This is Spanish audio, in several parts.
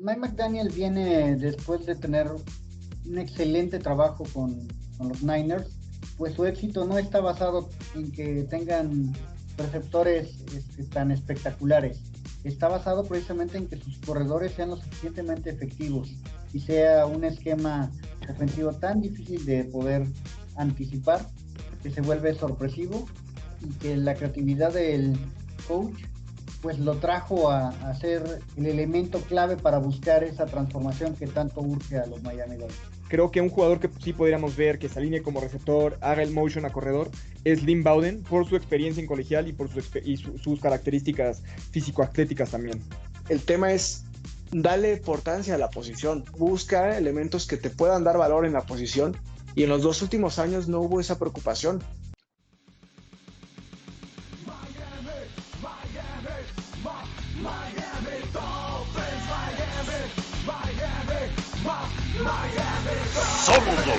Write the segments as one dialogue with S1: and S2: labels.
S1: Mike McDaniel viene después de tener un excelente trabajo con los Niners, pues su éxito no está basado en que tengan receptores tan espectaculares. Está basado precisamente en que sus corredores sean lo suficientemente efectivos y sea un esquema ofensivo tan difícil de poder anticipar que se vuelve sorpresivo y que la creatividad del coach pues lo trajo a ser el elemento clave para buscar esa transformación que tanto urge a los Miami Dolphins.
S2: Creo que un jugador que sí podríamos ver que se alinee como receptor, haga el motion a corredor, es Lynn Bowden, por su experiencia en colegial y por sus características físico-atléticas también.
S3: El tema es darle importancia a la posición, busca elementos que te puedan dar valor en la posición, y en los 2 últimos años no hubo esa preocupación.
S4: Somos los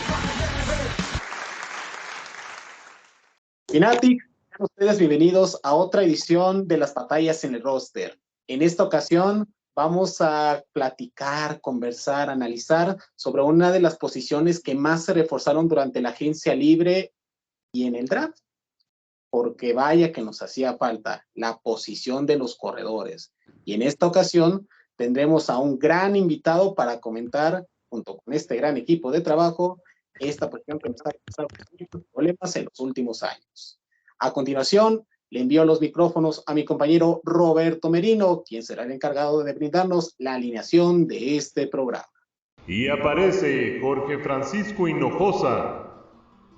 S5: Fanatic, sean ustedes bienvenidos a otra edición de las batallas en el roster. En esta ocasión vamos a platicar, conversar, analizar sobre una de las posiciones que más se reforzaron durante la agencia libre y en el draft, porque vaya que nos hacía falta la posición de los corredores. Y en esta ocasión tendremos a un gran invitado para comentar, junto con este gran equipo de trabajo, esta posición que nos ha causado muchos problemas en los últimos años. A continuación, le envío los micrófonos a mi compañero Roberto Merino, quien será el encargado de brindarnos la alineación de este programa.
S6: Y aparece Jorge Francisco Hinojosa,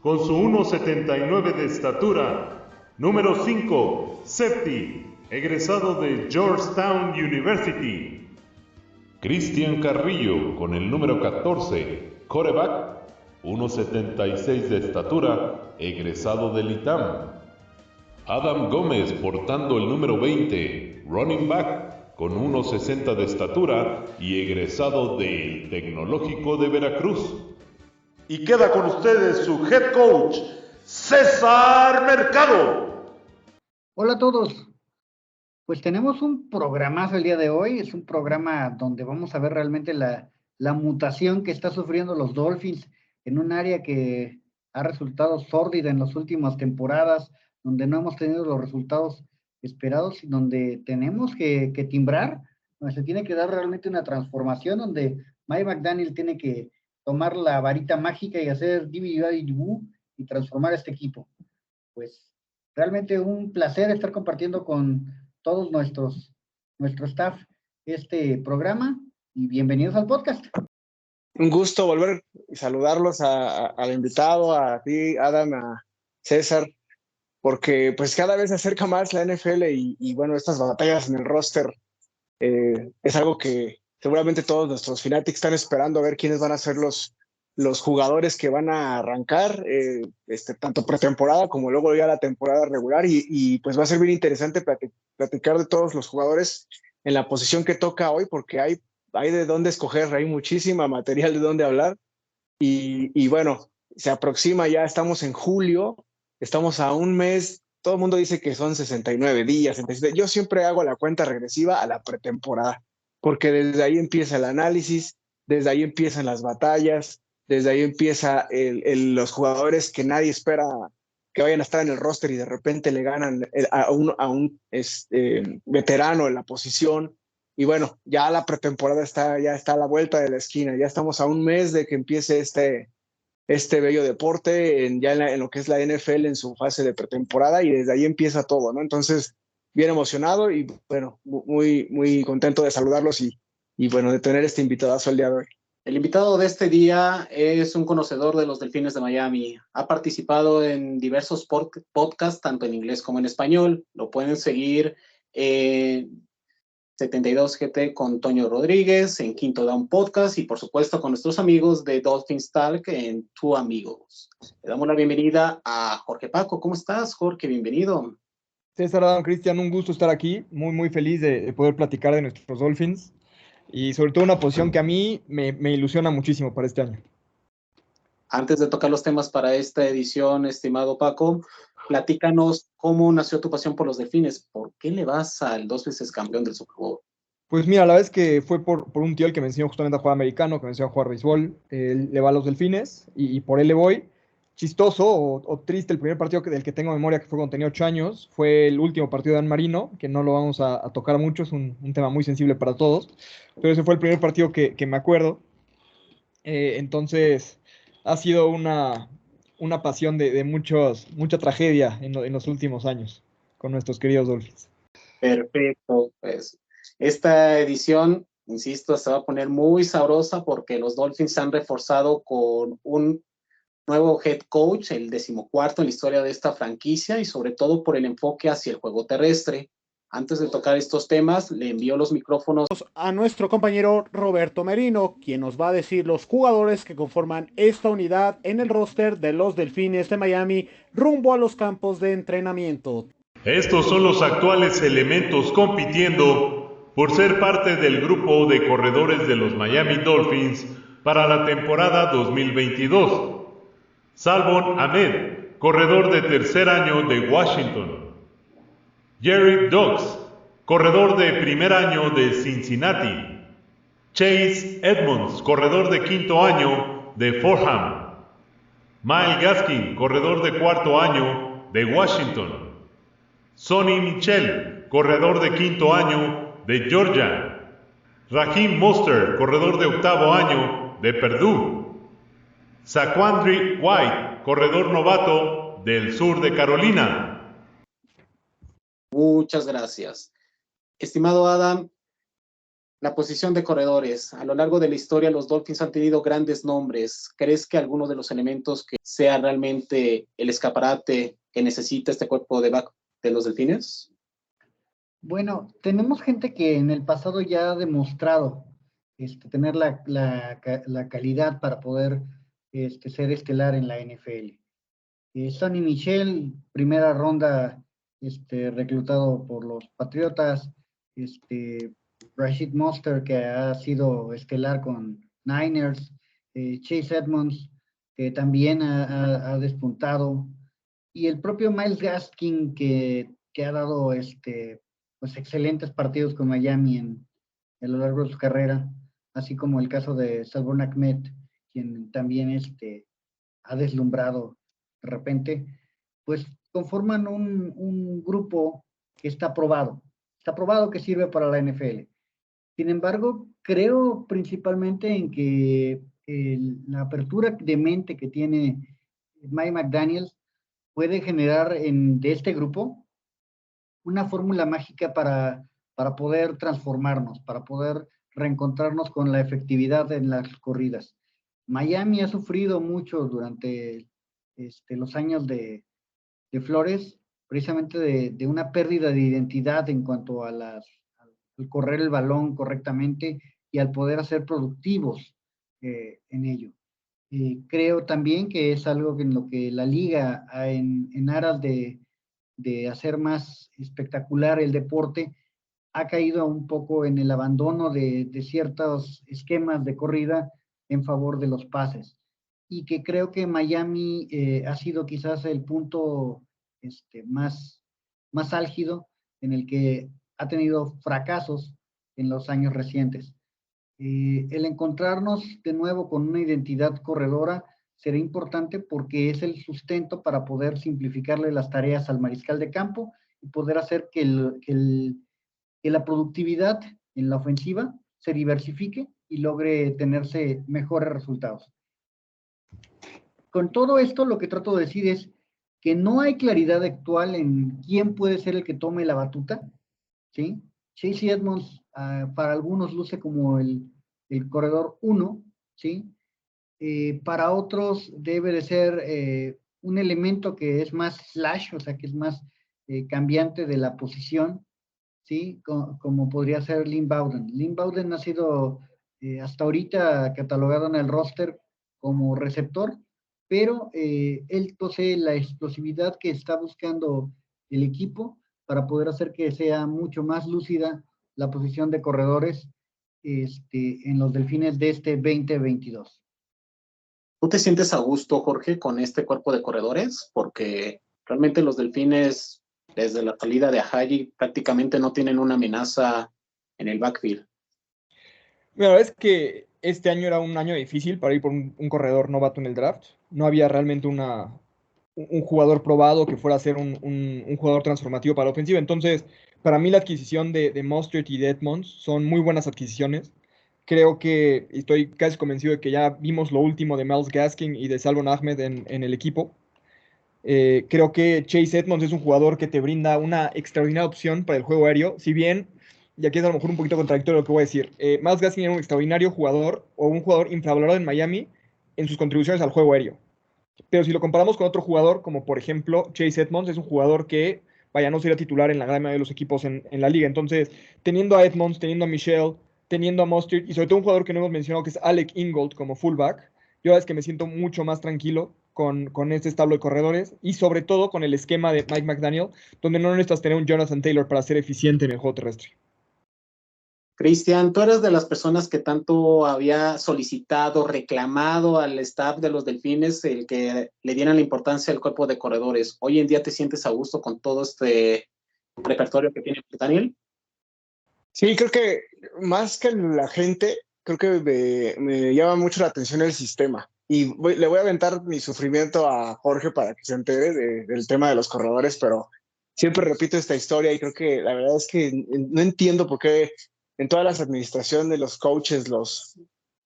S6: con su 1.79 de estatura, número 5, safety, egresado de Georgetown University. Cristian Carrillo, con el número 14, quarterback, 1.76 de estatura, egresado del ITAM. Adam Gómez, portando el número 20, running back, con 1.60 de estatura y egresado del Tecnológico de Veracruz.
S4: Y queda con ustedes su head coach, César Mercado.
S1: Hola a todos. Pues tenemos un programazo el día de hoy. Es un programa donde vamos a ver realmente la mutación que está sufriendo los Dolphins en un área que ha resultado sórdida en las últimas temporadas, donde no hemos tenido los resultados esperados y donde tenemos que timbrar, donde se tiene que dar realmente una transformación, donde Mike McDaniel tiene que tomar la varita mágica y hacer dividido y transformar este equipo. Pues realmente un placer estar compartiendo con todos nuestro staff este programa y bienvenidos al podcast.
S3: Un gusto volver y saludarlos al invitado, a ti, Adam, a César, porque pues cada vez se acerca más la NFL y bueno, estas batallas en el roster es algo que seguramente todos nuestros Fanatics están esperando a ver quiénes van a ser los jugadores que van a arrancar, tanto pretemporada como luego ya la temporada regular, y pues va a ser bien interesante platicar de todos los jugadores en la posición que toca hoy, porque hay de dónde escoger, hay muchísima material de dónde hablar, y bueno, se aproxima, ya estamos en julio, estamos a un mes, todo el mundo dice que son 69 días, entonces yo siempre hago la cuenta regresiva a la pretemporada, porque desde ahí empieza el análisis, desde ahí empiezan las batallas, desde ahí empieza los jugadores que nadie espera que vayan a estar en el roster y de repente le ganan a un veterano en la posición. Y bueno, ya la pretemporada ya está a la vuelta de la esquina. Ya estamos a un mes de que empiece este bello deporte en lo que es la NFL en su fase de pretemporada, y desde ahí empieza todo, ¿no? Entonces, bien emocionado y bueno, muy, muy contento de saludarlos y bueno, de tener este invitadazo el día de hoy.
S5: El invitado de este día es un conocedor de los Delfines de Miami. Ha participado en diversos podcasts, tanto en inglés como en español. Lo pueden seguir en 72GT con Toño Rodríguez, en Quinto Down Podcast y por supuesto con nuestros amigos de Dolphins Talk en Tu Amigos. Le damos la bienvenida a Jorge Paco. ¿Cómo estás, Jorge? Bienvenido.
S2: César, Adam, Cristian, un gusto estar aquí. Muy, muy feliz de poder platicar de nuestros Dolphins. Y sobre todo una posición que a mí me ilusiona muchísimo para este año.
S5: Antes de tocar los temas para esta edición, estimado Paco, platícanos cómo nació tu pasión por los Delfines. ¿Por qué le vas al 2 veces campeón del Super Bowl?
S2: Pues mira, la vez que fue por un tío el que me enseñó justamente a jugar americano, que me enseñó a jugar béisbol. Él le va a los Delfines y por él le voy. Chistoso o triste, el primer partido del que tengo memoria, que fue cuando tenía 8 años, fue el último partido de Dan Marino, que no lo vamos a tocar mucho, es un tema muy sensible para todos, pero ese fue el primer partido que me acuerdo. Entonces, ha sido una pasión de mucha tragedia en los últimos años con nuestros queridos Dolphins.
S5: Perfecto, pues esta edición, insisto, se va a poner muy sabrosa porque los Dolphins se han reforzado con un nuevo head coach, el 14º en la historia de esta franquicia y sobre todo por el enfoque hacia el juego terrestre. Antes de tocar estos temas, le envío los micrófonos
S7: a nuestro compañero Roberto Merino, quien nos va a decir los jugadores que conforman esta unidad en el roster de los Delfines de Miami rumbo a los campos de entrenamiento.
S6: Estos son los actuales elementos compitiendo por ser parte del grupo de corredores de los Miami Dolphins para la temporada 2022. Salvon Ahmed, corredor de tercer año de Washington. Jerry Dogs, corredor de primer año de Cincinnati. Chase Edmonds, corredor de quinto año de Fordham. Myles Gaskin, corredor de cuarto año de Washington. Sonny Michel, corredor de quinto año de Georgia. Raheem Mostert, corredor de octavo año de Purdue. Zaquandre White, corredor novato del sur de Carolina.
S5: Muchas gracias. Estimado Adam, la posición de corredores. A lo largo de la historia, los Dolphins han tenido grandes nombres. ¿Crees que alguno de los elementos que sea realmente el escaparate que necesita este cuerpo de back de los Delfines?
S1: Bueno, tenemos gente que en el pasado ya ha demostrado tener la calidad para poder ser estelar en la NFL. Sonny Michel, primera ronda reclutado por los Patriotas. Rashid Mostert, que ha sido estelar con Niners. Chase Edmonds, que también ha despuntado. Y el propio Myles Gaskin, que ha dado pues excelentes partidos con Miami a lo largo de su carrera, así como el caso de Salvon Ahmed, quien también ha deslumbrado de repente, pues conforman un grupo que está probado que sirve para la NFL. Sin embargo, creo principalmente en que la apertura de mente que tiene Mike McDaniel puede generar de este grupo una fórmula mágica para poder transformarnos, para poder reencontrarnos con la efectividad en las corridas. Miami ha sufrido mucho durante los años de Flores, precisamente de una pérdida de identidad en cuanto a al correr el balón correctamente y al poder hacer productivos en ello. Creo también que es algo en lo que la liga, en aras de hacer más espectacular el deporte, ha caído un poco en el abandono de ciertos esquemas de corrida en favor de los pases. Y que creo que Miami ha sido quizás el punto más álgido en el que ha tenido fracasos en los años recientes. El encontrarnos de nuevo con una identidad corredora será importante porque es el sustento para poder simplificarle las tareas al mariscal de campo y poder hacer que la productividad en la ofensiva se diversifique y logre tenerse mejores resultados. Con todo esto, lo que trato de decir es que no hay claridad actual en quién puede ser el que tome la batuta, ¿sí? Chase Edmonds para algunos luce como el corredor 1, ¿sí? Para otros debe de ser un elemento que es más slash, o sea, que es más cambiante de la posición, ¿sí? Como podría ser Lynn Bowden. Lynn Bowden ha sido hasta ahorita catalogado en el roster como receptor, pero él posee la explosividad que está buscando el equipo para poder hacer que sea mucho más lúcida la posición de corredores en los Delfines de 2022.
S5: ¿Tú te sientes a gusto, Jorge, con este cuerpo de corredores? Porque realmente los Delfines, desde la salida de Ajayi, prácticamente no tienen una amenaza en el backfield.
S2: La verdad es que este año era un año difícil para ir por un corredor novato en el draft. No había realmente un jugador probado que fuera a ser un jugador transformativo para la ofensiva. Entonces, para mí la adquisición de Mostert y de Edmonds son muy buenas adquisiciones. Creo que estoy casi convencido de que ya vimos lo último de Myles Gaskin y de Salvon Ahmed en el equipo. Creo que Chase Edmonds es un jugador que te brinda una extraordinaria opción para el juego aéreo. Si bien, y aquí es a lo mejor un poquito contradictorio lo que voy a decir, Myles Gaskin era un extraordinario jugador o un jugador infravalorado en Miami en sus contribuciones al juego aéreo. Pero si lo comparamos con otro jugador, como por ejemplo Chase Edmonds, es un jugador que, vaya, no sería titular en la gran mayoría de los equipos en la liga. Entonces, teniendo a Edmonds, teniendo a Michelle, teniendo a Mustard, y sobre todo un jugador que no hemos mencionado, que es Alec Ingold como fullback, yo es que me siento mucho más tranquilo con este establo de corredores y sobre todo con el esquema de Mike McDaniel, donde no necesitas tener un Jonathan Taylor para ser eficiente en el juego terrestre.
S5: Cristian, tú eres de las personas que tanto había solicitado, reclamado al staff de los Delfines el que le dieran la importancia al cuerpo de corredores. ¿Hoy en día te sientes a gusto con todo este repertorio que tiene Daniel?
S3: Sí, creo que más que la gente, creo que me llama mucho la atención el sistema. Y le voy a aventar mi sufrimiento a Jorge para que se entere del tema de los corredores, pero siempre repito esta historia y creo que la verdad es que no entiendo por qué en todas las administraciones, los coaches, los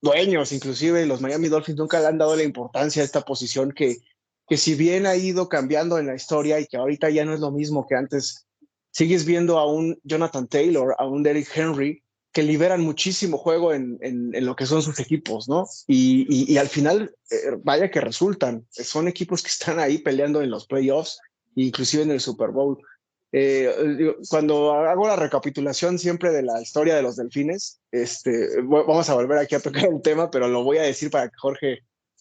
S3: dueños, inclusive los Miami Dolphins, nunca le han dado la importancia a esta posición que si bien ha ido cambiando en la historia y que ahorita ya no es lo mismo que antes, sigues viendo a un Jonathan Taylor, a un Derrick Henry, que liberan muchísimo juego en lo que son sus equipos, ¿no? Y al final, vaya que resultan. Son equipos que están ahí peleando en los playoffs, inclusive en el Super Bowl. Cuando hago la recapitulación siempre de la historia de los Delfines, vamos a volver aquí a tocar el tema, pero lo voy a decir para que Jorge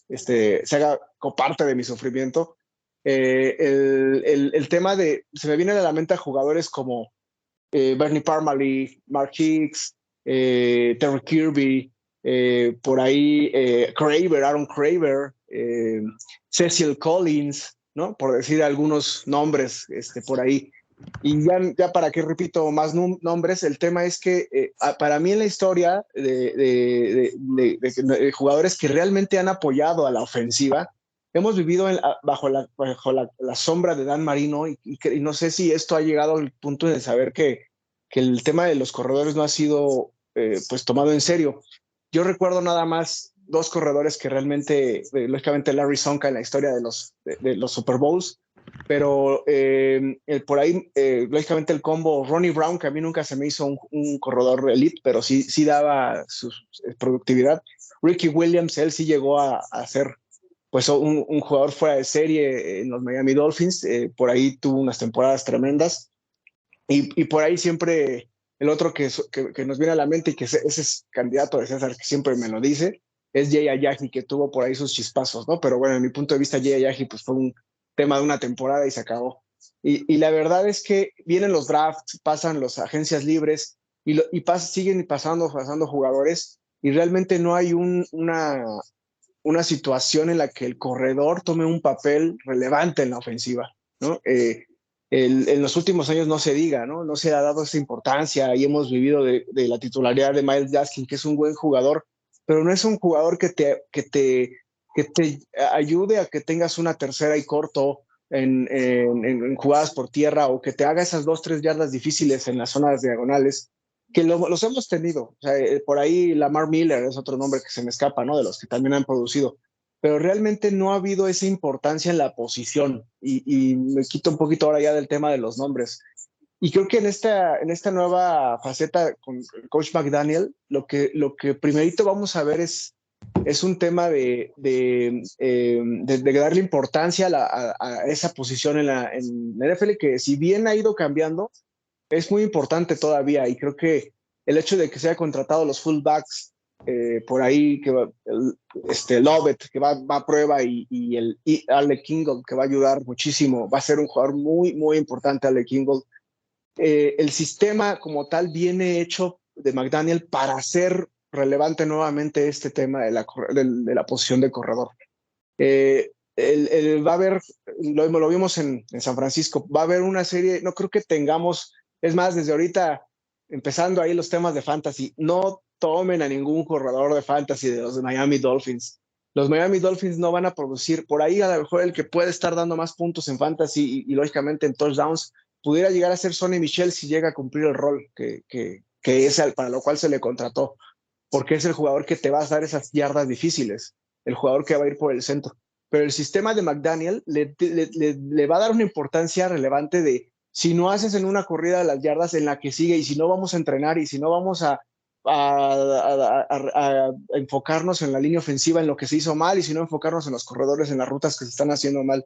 S3: se haga parte de mi sufrimiento. El tema se me viene a la mente a jugadores como Bernie Parmalee, Mark Hicks, Terry Kirby, por ahí Aaron Craver, Cecil Collins, ¿no? Por decir algunos nombres por ahí. Y ya para que repito más nombres, el tema es que para mí en la historia de jugadores que realmente han apoyado a la ofensiva, hemos vivido bajo la sombra de Dan Marino y no sé si esto ha llegado al punto de saber que el tema de los corredores no ha sido pues tomado en serio. Yo recuerdo nada más dos corredores que realmente, lógicamente Larry Csonka en la historia de los Super Bowls, pero por ahí, lógicamente el combo Ronnie Brown, que a mí nunca se me hizo un corredor elite, pero sí daba su productividad. Ricky Williams, él sí llegó a ser pues un jugador fuera de serie en los Miami Dolphins, por ahí tuvo unas temporadas tremendas, y por ahí siempre el otro que nos viene a la mente y que ese es candidato de César, que siempre me lo dice, es Jay Ajayi, que tuvo por ahí sus chispazos, ¿no? Pero bueno, en mi punto de vista, Jay Ajayi pues fue un tema de una temporada y se acabó. Y la verdad es que vienen los drafts, pasan las agencias libres siguen pasando jugadores y realmente no hay una situación en la que el corredor tome un papel relevante en la ofensiva, ¿no? En los últimos años no se diga, ¿no? No se ha dado esa importancia y hemos vivido de la titularidad de Myles Gaskin, que es un buen jugador, pero no es un jugador que te ayude a que tengas una tercera y corto en jugadas por tierra o que te haga esas 2-3 yardas difíciles en las zonas diagonales, que los hemos tenido. O sea, por ahí Lamar Miller es otro nombre que se me escapa, ¿no? De los que también han producido. Pero realmente no ha habido esa importancia en la posición y me quito un poquito ahora ya del tema de los nombres. Y creo que en esta nueva faceta con el coach McDaniel, lo que primerito vamos a ver es un tema de darle importancia a esa posición en la NFL, que si bien ha ido cambiando, es muy importante todavía. Y creo que el hecho de que se haya contratado los fullbacks por ahí, que Lovett, que va a prueba, y Alec Ingold, que va a ayudar muchísimo, va a ser un jugador muy, muy importante, Alec Ingold. El sistema como tal viene hecho de McDaniel para hacer relevante nuevamente este tema de la posición de corredor. Va a haber, lo vimos en San Francisco, va a haber una serie, no creo que tengamos, es más, desde ahorita empezando ahí los temas de fantasy, no tomen a ningún corredor de fantasy de los Miami Dolphins. Los Miami Dolphins no van a producir, por ahí a lo mejor el que puede estar dando más puntos en fantasy y lógicamente en touchdowns, pudiera llegar a ser Sonny Michel si llega a cumplir el rol que es para lo cual se le contrató, porque es el jugador que te va a dar esas yardas difíciles, el jugador que va a ir por el centro. Pero el sistema de McDaniel le va a dar una importancia relevante de si no haces en una corrida las yardas en la que sigue y si no vamos a entrenar y si no vamos a enfocarnos en la línea ofensiva en lo que se hizo mal y si no enfocarnos en los corredores, en las rutas que se están haciendo mal.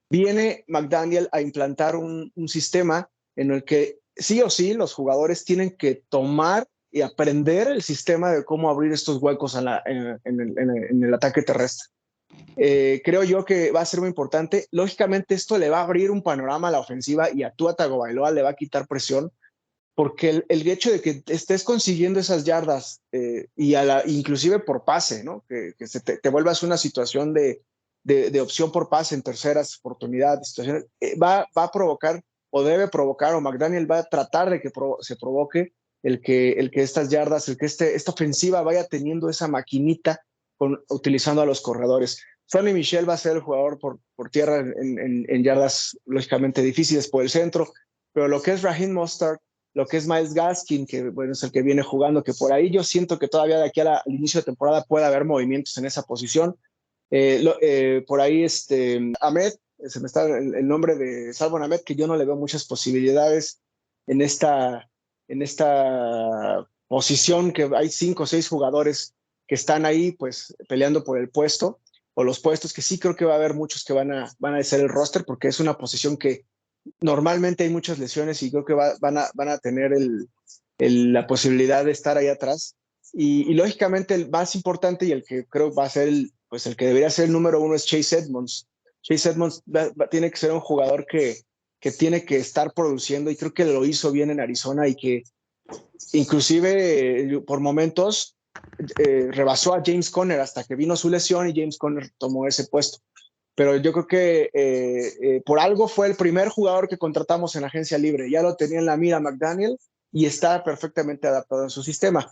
S3: Viene McDaniel a implantar un sistema en el que sí o sí los jugadores tienen que tomar y aprender el sistema de cómo abrir estos huecos en el ataque terrestre. Creo yo que va a ser muy importante. Lógicamente esto le va a abrir un panorama a la ofensiva y a Tua Tagovailoa le va a quitar presión, porque el hecho de que estés consiguiendo esas yardas inclusive por pase, ¿no? que te vuelvas una situación de opción por pase en terceras oportunidades, situaciones, va a provocar o debe provocar, o McDaniel va a tratar de que se provoque el que estas yardas, el que esta ofensiva vaya teniendo esa maquinita utilizando a los corredores. Sonny Michel va a ser el jugador por tierra en yardas lógicamente difíciles por el centro, pero lo que es Raheem Mostert, lo que es Myles Gaskin, que bueno, es el que viene jugando, que por ahí yo siento que todavía de aquí al inicio de temporada puede haber movimientos en esa posición. Por ahí Ahmed, se me está el nombre de Salvon Ahmed, que yo no le veo muchas posibilidades en esta posición, que hay 5 o 6 jugadores que están ahí pues peleando por el puesto, o los puestos que sí creo que va a haber muchos que van a ser el roster, porque es una posición que normalmente hay muchas lesiones y creo que van a tener la posibilidad de estar ahí atrás. Y lógicamente el más importante y el que creo va a ser el que debería ser el número 1 es Chase Edmonds. Chase Edmonds tiene que ser un jugador que tiene que estar produciendo, y creo que lo hizo bien en Arizona y que inclusive por momentos rebasó a James Conner hasta que vino su lesión y James Conner tomó ese puesto. Pero yo creo que por algo fue el primer jugador que contratamos en agencia libre. Ya lo tenía en la mira McDaniel y está perfectamente adaptado en su sistema.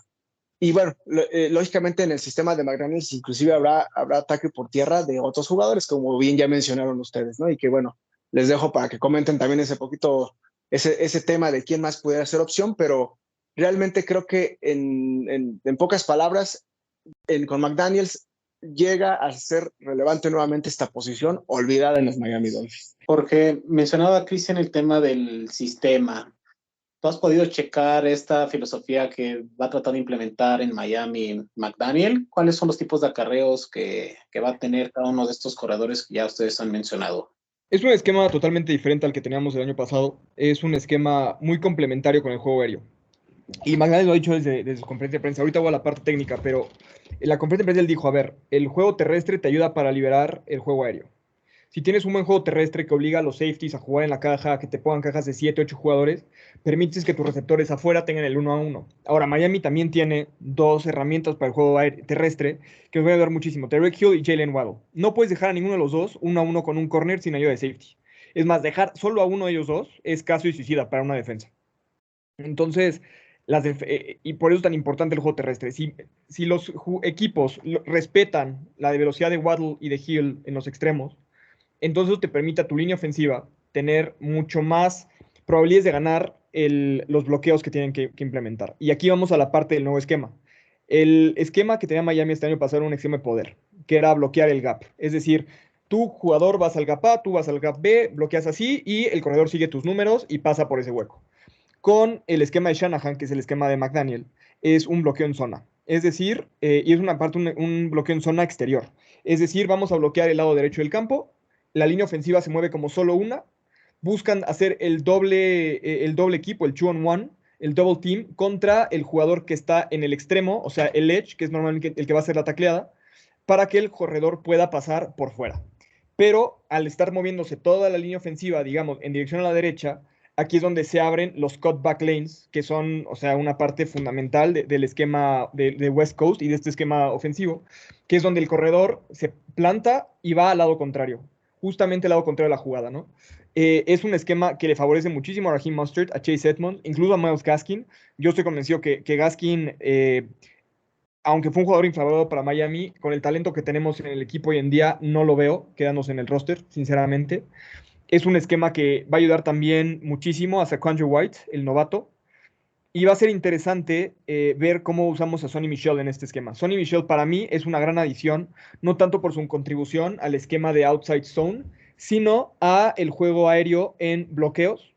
S3: Y bueno, lógicamente en el sistema de McDaniel inclusive habrá ataque por tierra de otros jugadores, como bien ya mencionaron ustedes, ¿no? Y que bueno, les dejo para que comenten también ese tema de quién más pudiera ser opción, pero realmente creo que en pocas palabras, con McDaniels llega a ser relevante nuevamente esta posición olvidada en los Miami Dolphins.
S5: Porque mencionaba Cristian el tema del sistema. ¿Tú has podido checar esta filosofía que va a tratar de implementar en Miami McDaniel? ¿Cuáles son los tipos de acarreos que va a tener cada uno de estos corredores que ya ustedes han mencionado?
S2: Es un esquema totalmente diferente al que teníamos el año pasado. Es un esquema muy complementario con el juego aéreo. Y McDaniel lo ha dicho desde su conferencia de prensa. Ahorita voy a la parte técnica, pero en la conferencia de prensa él dijo, a ver, el juego terrestre te ayuda para liberar el juego aéreo. Si tienes un buen juego terrestre que obliga a los safeties a jugar en la caja, que te pongan cajas de 7, 8 jugadores, permites que tus receptores afuera tengan el 1-1. Ahora, Miami también tiene 2 herramientas para el juego terrestre que os van a ayudar muchísimo. Tyreek Hill y Jalen Waddle. No puedes dejar a ninguno de los dos 1-1 con un corner sin ayuda de safety. Es más, dejar solo a uno de ellos dos es caso y suicida para una defensa. Entonces, y por eso es tan importante el juego terrestre. Si los equipos respetan la velocidad de Waddle y de Hill en los extremos, entonces te permite a tu línea ofensiva tener mucho más probabilidades de ganar los bloqueos que tienen que implementar. Y aquí vamos a la parte del nuevo esquema. El esquema que tenía Miami este año pasado era un esquema de poder, que era bloquear el gap. Es decir, tu jugador vas al gap A, tú vas al gap B, bloqueas así y el corredor sigue tus números y pasa por ese hueco. Con el esquema de Shanahan, que es el esquema de McDaniel, es un bloqueo en zona. Es decir, y es una parte un bloqueo en zona exterior. Es decir, vamos a bloquear el lado derecho del campo. La línea ofensiva se mueve como solo una, buscan hacer el doble equipo, el 2-on-1, el double team, contra el jugador que está en el extremo, o sea, el edge, que es normalmente el que va a hacer la tacleada, para que el corredor pueda pasar por fuera. Pero al estar moviéndose toda la línea ofensiva, digamos, en dirección a la derecha, aquí es donde se abren los cutback lanes, que son, o sea, una parte fundamental del esquema de West Coast y de este esquema ofensivo, que es donde el corredor se planta y va al lado contrario. Justamente el lado contrario de la jugada, ¿no? Es un esquema que le favorece muchísimo a Raheem Mostert, a Chase Edmonds, incluso a Myles Gaskin. Yo estoy convencido que Gaskin, aunque fue un jugador infravalorado para Miami, con el talento que tenemos en el equipo hoy en día, no lo veo quedándose en el roster, sinceramente. Es un esquema que va a ayudar también muchísimo a Saquon White, el novato. Y va a ser interesante ver cómo usamos a Sonny Michel en este esquema. Sonny Michel para mí es una gran adición, no tanto por su contribución al esquema de outside zone, sino a el juego aéreo en bloqueos,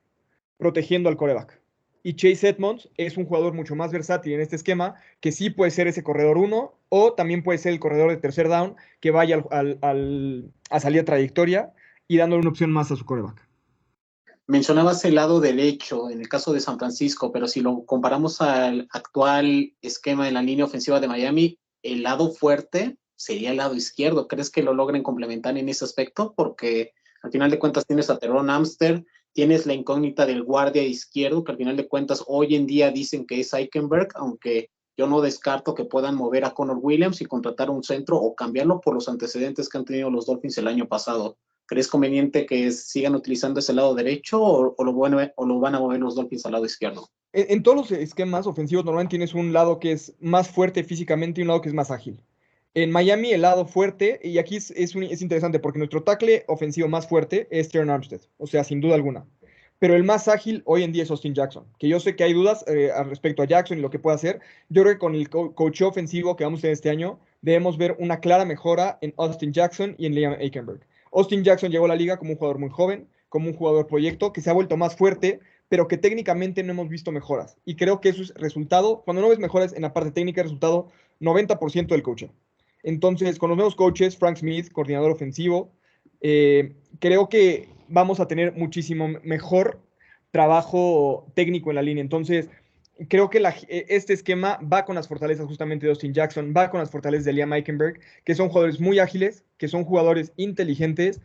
S2: protegiendo al quarterback. Y Chase Edmonds es un jugador mucho más versátil en este esquema, que sí puede ser ese corredor 1 o también puede ser el corredor de tercer down que vaya a salir a trayectoria y dándole una opción más a su quarterback.
S5: Mencionabas el lado derecho en el caso de San Francisco, pero si lo comparamos al actual esquema de la línea ofensiva de Miami, el lado fuerte sería el lado izquierdo. ¿Crees que lo logren complementar en ese aspecto? Porque al final de cuentas tienes a Terron Armstead, tienes la incógnita del guardia izquierdo, que al final de cuentas hoy en día dicen que es Eichenberg, aunque yo no descarto que puedan mover a Connor Williams y contratar un centro o cambiarlo por los antecedentes que han tenido los Dolphins el año pasado. ¿Crees conveniente que sigan utilizando ese lado derecho o lo van a mover los Dolphins al lado izquierdo?
S2: En todos los esquemas ofensivos normalmente tienes un lado que es más fuerte físicamente y un lado que es más ágil. En Miami el lado fuerte, y aquí es interesante porque nuestro tackle ofensivo más fuerte es Terron Armstead, o sea, sin duda alguna. Pero el más ágil hoy en día es Austin Jackson, que yo sé que hay dudas al respecto a Jackson y lo que puede hacer. Yo creo que con el coacheo ofensivo que vamos a tener este año, debemos ver una clara mejora en Austin Jackson y en Liam Eichenberg. Austin Jackson llegó a la liga como un jugador muy joven, como un jugador proyecto, que se ha vuelto más fuerte, pero que técnicamente no hemos visto mejoras. Y creo que eso es resultado, cuando no ves mejoras en la parte técnica, es resultado 90% del coaching. Entonces, con los nuevos coaches, Frank Smith, coordinador ofensivo, creo que vamos a tener muchísimo mejor trabajo técnico en la línea. Entonces, creo que este esquema va con las fortalezas justamente de Austin Jackson, va con las fortalezas de Liam Eichenberg, que son jugadores muy ágiles, que son jugadores inteligentes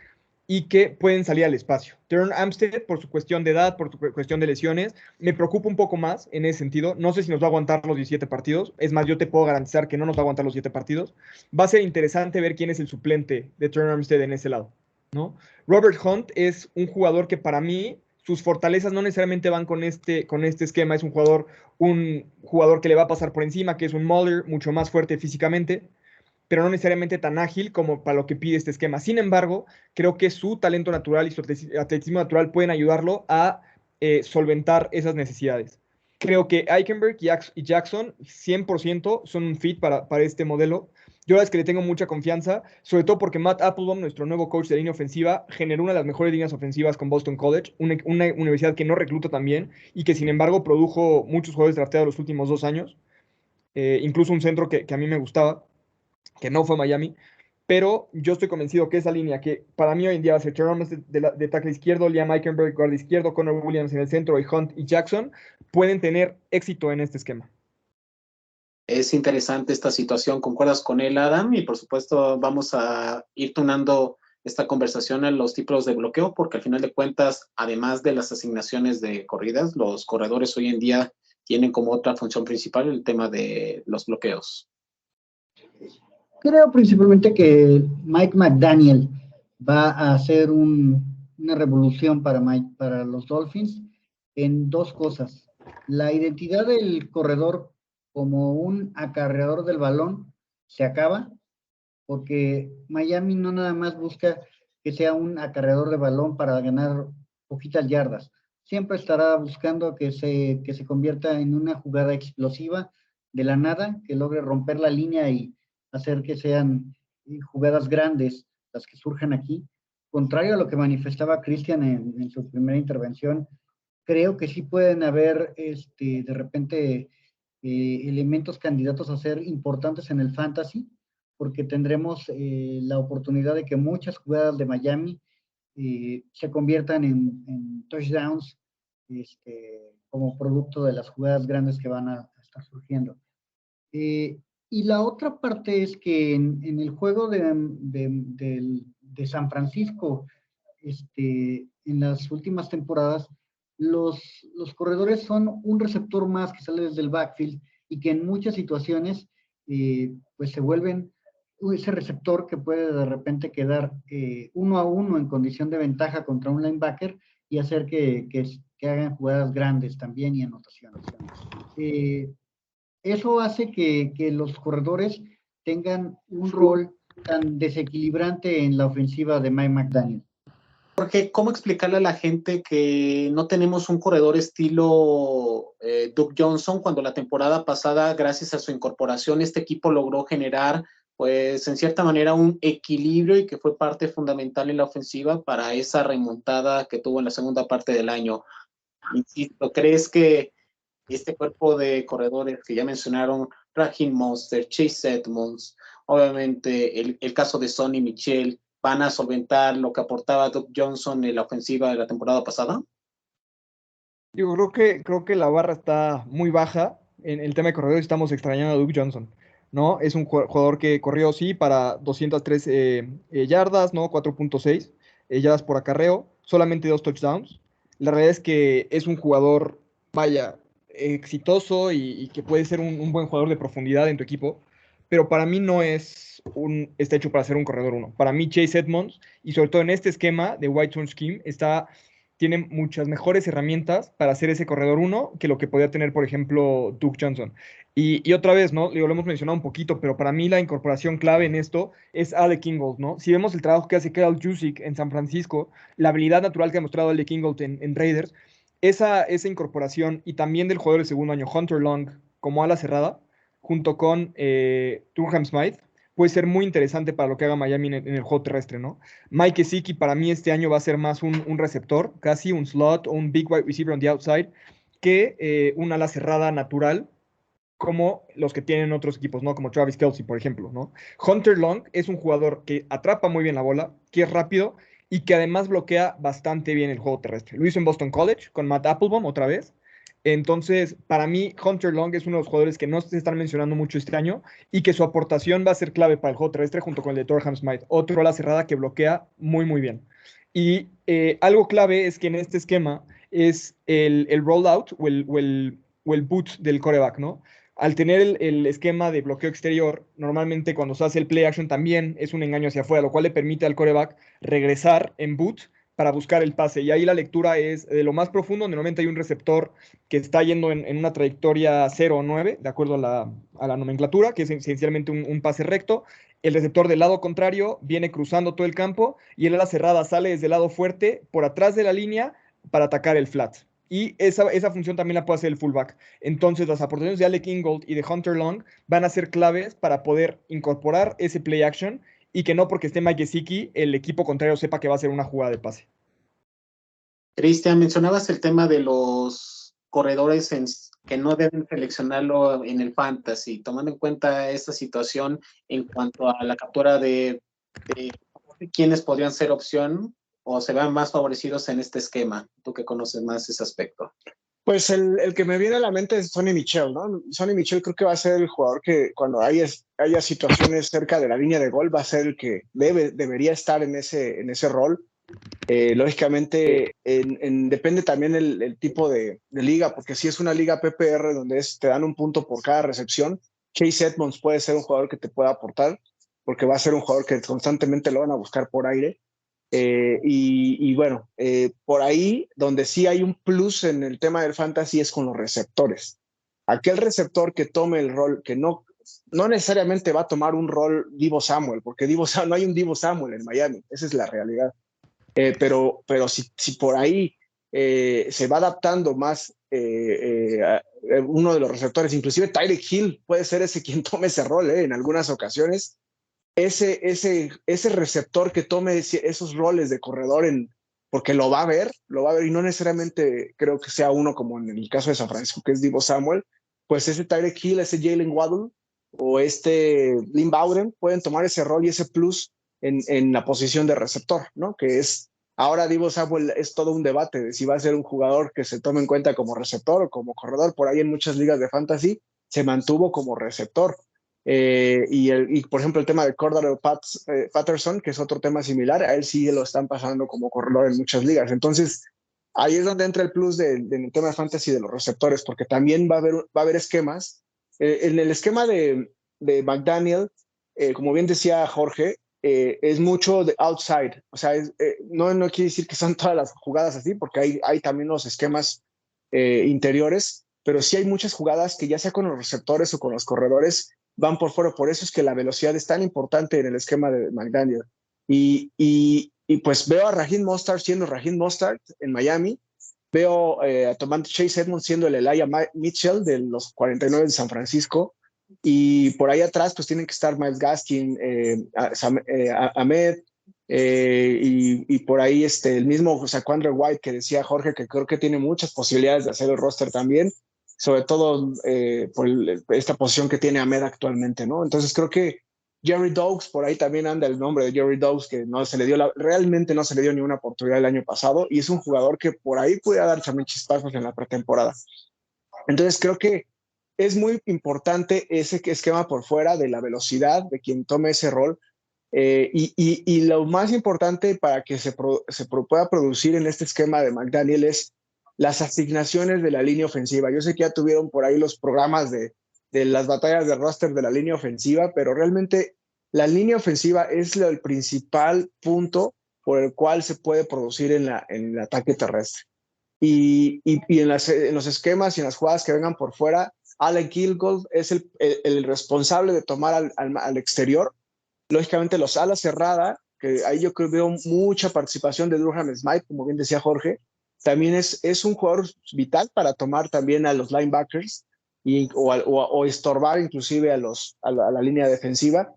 S2: y que pueden salir al espacio. Terron Armstead, por su cuestión de edad, por su cuestión de lesiones, me preocupa un poco más en ese sentido. No sé si nos va a aguantar los 17 partidos. Es más, yo te puedo garantizar que no nos va a aguantar los 7 partidos. Va a ser interesante ver quién es el suplente de Terron Armstead en ese lado, ¿no? Robert Hunt es un jugador que para mí sus fortalezas no necesariamente van con este esquema. Es un jugador que le va a pasar por encima, que es un mauler mucho más fuerte físicamente, pero no necesariamente tan ágil como para lo que pide este esquema. Sin embargo, creo que su talento natural y su atletismo natural pueden ayudarlo a solventar esas necesidades. Creo que Eichenberg y Jackson 100% son un fit para este modelo. Yo la verdad es que le tengo mucha confianza, sobre todo porque Matt Applebaum, nuestro nuevo coach de línea ofensiva, generó una de las mejores líneas ofensivas con Boston College, una universidad que no recluta tan bien y que sin embargo produjo muchos jugadores drafteados los últimos 2 años, incluso un centro que a mí me gustaba, que no fue Miami, pero yo estoy convencido que esa línea, que para mí hoy en día va a ser Terron de tackle izquierdo, Liam Eichenberg guardia izquierdo, Connor Williams en el centro y Hunt y Jackson, pueden tener éxito en este esquema.
S5: Es interesante esta situación, ¿concuerdas con él, Adam? Y por supuesto vamos a ir tunando esta conversación en los tipos de bloqueo, porque al final de cuentas, además de las asignaciones de corridas, los corredores hoy en día tienen como otra función principal el tema de los bloqueos.
S1: Creo principalmente que Mike McDaniel va a hacer una revolución para los Dolphins en 2 cosas. La identidad del corredor como un acarreador del balón se acaba, porque Miami no nada más busca que sea un acarreador de balón para ganar poquitas yardas. Siempre estará buscando que se convierta en una jugada explosiva de la nada, que logre romper la línea y hacer que sean jugadas grandes las que surjan aquí. Contrario a lo que manifestaba Christian en su primera intervención, creo que sí pueden haber de repente elementos candidatos a ser importantes en el fantasy, porque tendremos la oportunidad de que muchas jugadas de Miami se conviertan en touchdowns como producto de las jugadas grandes que van a estar surgiendo. Y la otra parte es que en el juego de San Francisco, en las últimas temporadas, los corredores son un receptor más que sale desde el backfield y que en muchas situaciones pues se vuelven ese receptor que puede de repente quedar 1-1 en condición de ventaja contra un linebacker y hacer que hagan jugadas grandes también y anotaciones. Eso hace que los corredores tengan un rol tan desequilibrante en la ofensiva de Mike McDaniel.
S5: Porque, ¿cómo explicarle a la gente que no tenemos un corredor estilo Duke Johnson cuando la temporada pasada, gracias a su incorporación, este equipo logró generar, pues, en cierta manera, un equilibrio y que fue parte fundamental en la ofensiva para esa remontada que tuvo en la segunda parte del año? Insisto, ¿crees que este cuerpo de corredores que ya mencionaron, Raheem Mostert, Chase Edmonds, obviamente el caso de Sonny Michel, van a solventar lo que aportaba Duke Johnson en la ofensiva de la temporada pasada?
S2: Yo creo que la barra está muy baja en el tema de corredores. Estamos extrañando a Duke Johnson, ¿no? Es un jugador que corrió, sí, para 203 yardas, ¿no? 4.6 yardas por acarreo, solamente 2 touchdowns. La realidad es que es un jugador, vaya, exitoso y que puede ser un buen jugador de profundidad en tu equipo, pero para mí no está hecho para ser un corredor uno. Para mí Chase Edmonds, y sobre todo en este esquema de White Zone Scheme, tiene muchas mejores herramientas para hacer ese corredor uno que lo que podía tener, por ejemplo, Duke Johnson. Y otra vez, ¿no? Lo hemos mencionado un poquito, pero para mí la incorporación clave en esto es Alec Ingold, ¿no? Si vemos el trabajo que hace Kyle Juszczyk en San Francisco, la habilidad natural que ha mostrado Alec Ingold en Raiders, esa incorporación y también del jugador de segundo año, Hunter Long, como ala cerrada, junto con Durham Smythe, puede ser muy interesante para lo que haga Miami en el juego terrestre, ¿no? Mike Gesicki para mí este año va a ser más un receptor, casi un slot o un big wide receiver on the outside, que un ala cerrada natural, como los que tienen otros equipos, ¿no? Como Travis Kelce, por ejemplo, ¿no? Hunter Long es un jugador que atrapa muy bien la bola, que es rápido y que además bloquea bastante bien el juego terrestre. Lo hizo en Boston College con Matt Applebaum otra vez. Entonces, para mí, Hunter Long es uno de los jugadores que no se están mencionando mucho este año y que su aportación va a ser clave para el juego terrestre junto con el de Durham Smythe, otro ala cerrada que bloquea muy, muy bien. Y algo clave es que en este esquema es el rollout o el boot del quarterback, ¿no? Al tener el esquema de bloqueo exterior, normalmente cuando se hace el play action también es un engaño hacia afuera, lo cual le permite al quarterback regresar en boot para buscar el pase. Y ahí la lectura es de lo más profundo, donde normalmente hay un receptor que está yendo en una trayectoria 0 o 9, de acuerdo a la nomenclatura, que es esencialmente un pase recto. El receptor del lado contrario viene cruzando todo el campo y el ala cerrada sale desde el lado fuerte por atrás de la línea para atacar el flat. Y esa función también la puede hacer el fullback. Entonces, las aportaciones de Alec Ingold y de Hunter Long van a ser claves para poder incorporar ese play action y que no porque esté Mike Gesicki, el equipo contrario sepa que va a ser una jugada de pase.
S5: Cristian, mencionabas el tema de los corredores que no deben seleccionarlo en el fantasy, tomando en cuenta esta situación en cuanto a la captura de quiénes podrían ser opción o se vean más favorecidos en este esquema. Tú que conoces más ese aspecto.
S3: Pues el que me viene a la mente es Sonny Michel, ¿no? Sonny Michel creo que va a ser el jugador que cuando haya situaciones cerca de la línea de gol va a ser el que debería estar en ese rol. Lógicamente depende también el tipo de liga, porque si es una liga PPR donde te dan un punto por cada recepción, Chase Edmonds puede ser un jugador que te pueda aportar, porque va a ser un jugador que constantemente lo van a buscar por aire. Y bueno, por ahí donde sí hay un plus en el tema del fantasy es con los receptores. Aquel receptor que tome el rol, que no necesariamente va a tomar un rol Deebo Samuel, porque no hay un Deebo Samuel en Miami, esa es la realidad. Pero si por ahí se va adaptando más uno de los receptores, inclusive Tyreek Hill puede ser ese quien tome ese rol en algunas ocasiones. Ese receptor que tome esos roles de corredor porque lo va a ver y no necesariamente creo que sea uno como en el caso de San Francisco que es Deebo Samuel, pues ese Tyreek Hill, ese Jalen Waddle o Lynn Bowden pueden tomar ese rol y ese plus en la posición de receptor, ¿no? Que es, ahora Deebo Samuel es todo un debate de si va a ser un jugador que se tome en cuenta como receptor o como corredor. Por ahí en muchas ligas de fantasy se mantuvo como receptor. Y por ejemplo el tema de Cordero Patterson, que es otro tema similar, a él sí lo están pasando como corredor en muchas ligas. Entonces ahí es donde entra el plus del tema de fantasy de los receptores, porque también va a haber esquemas. En el esquema de McDaniel, como bien decía Jorge, es mucho de outside. O sea, no quiere decir que son todas las jugadas así, porque hay también los esquemas interiores, pero sí hay muchas jugadas que ya sea con los receptores o con los corredores van por fuera. Por eso es que la velocidad es tan importante en el esquema de McDaniel. Y pues veo a Raheem Mostert siendo Raheem Mostert en Miami. Veo a tomando Chase Edmonds siendo el Elijah Mitchell de los 49 de San Francisco. Y por ahí atrás pues tienen que estar Myles Gaskin, Ahmed, y por ahí el mismo Saquon White que decía Jorge, que creo que tiene muchas posibilidades de hacer el roster también, sobre todo por esta posición que tiene Ahmed actualmente, ¿no? Entonces creo que Jerry Douglas, por ahí también anda el nombre de Jerry Douglas, que no se le dio realmente no se le dio ni una oportunidad el año pasado, y es un jugador que por ahí puede dar también chispazos en la pretemporada. Entonces creo que es muy importante ese esquema por fuera de la velocidad de quien tome ese rol, y lo más importante para que se pueda producir en este esquema de McDaniel es las asignaciones de la línea ofensiva. Yo sé que ya tuvieron por ahí los programas de las batallas de roster de la línea ofensiva, pero realmente la línea ofensiva es el principal punto por el cual se puede producir en el ataque terrestre. Y en los esquemas y en las jugadas que vengan por fuera, Alec Gilgold es el responsable de tomar al exterior. Lógicamente los alas cerrada, que ahí yo creo veo mucha participación de Durham Smythe, como bien decía Jorge, también es un jugador vital para tomar también a los linebackers o estorbar inclusive a la línea defensiva.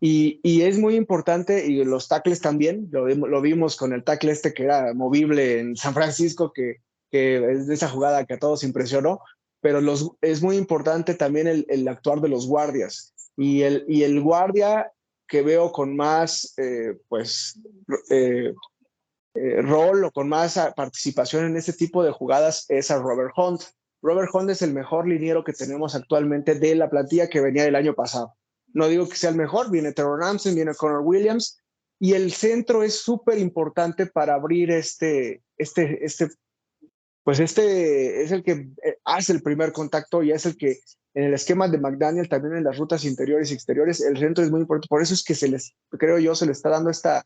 S3: Y es muy importante, y los tackles también, lo vimos con el tackle que era movible en San Francisco, que es de esa jugada que a todos impresionó, pero es muy importante también el actuar de los guardias. Y el guardia que veo con más rol o con más participación en este tipo de jugadas es a Robert Hunt. Robert Hunt es el mejor liniero que tenemos actualmente de la plantilla que venía del año pasado. No digo que sea el mejor, viene Terron Armstead, viene Connor Williams, y el centro es súper importante para abrir pues es el que hace el primer contacto y es el que en el esquema de McDaniel, también en las rutas interiores y exteriores, el centro es muy importante. Por eso es que creo yo, se le está dando esta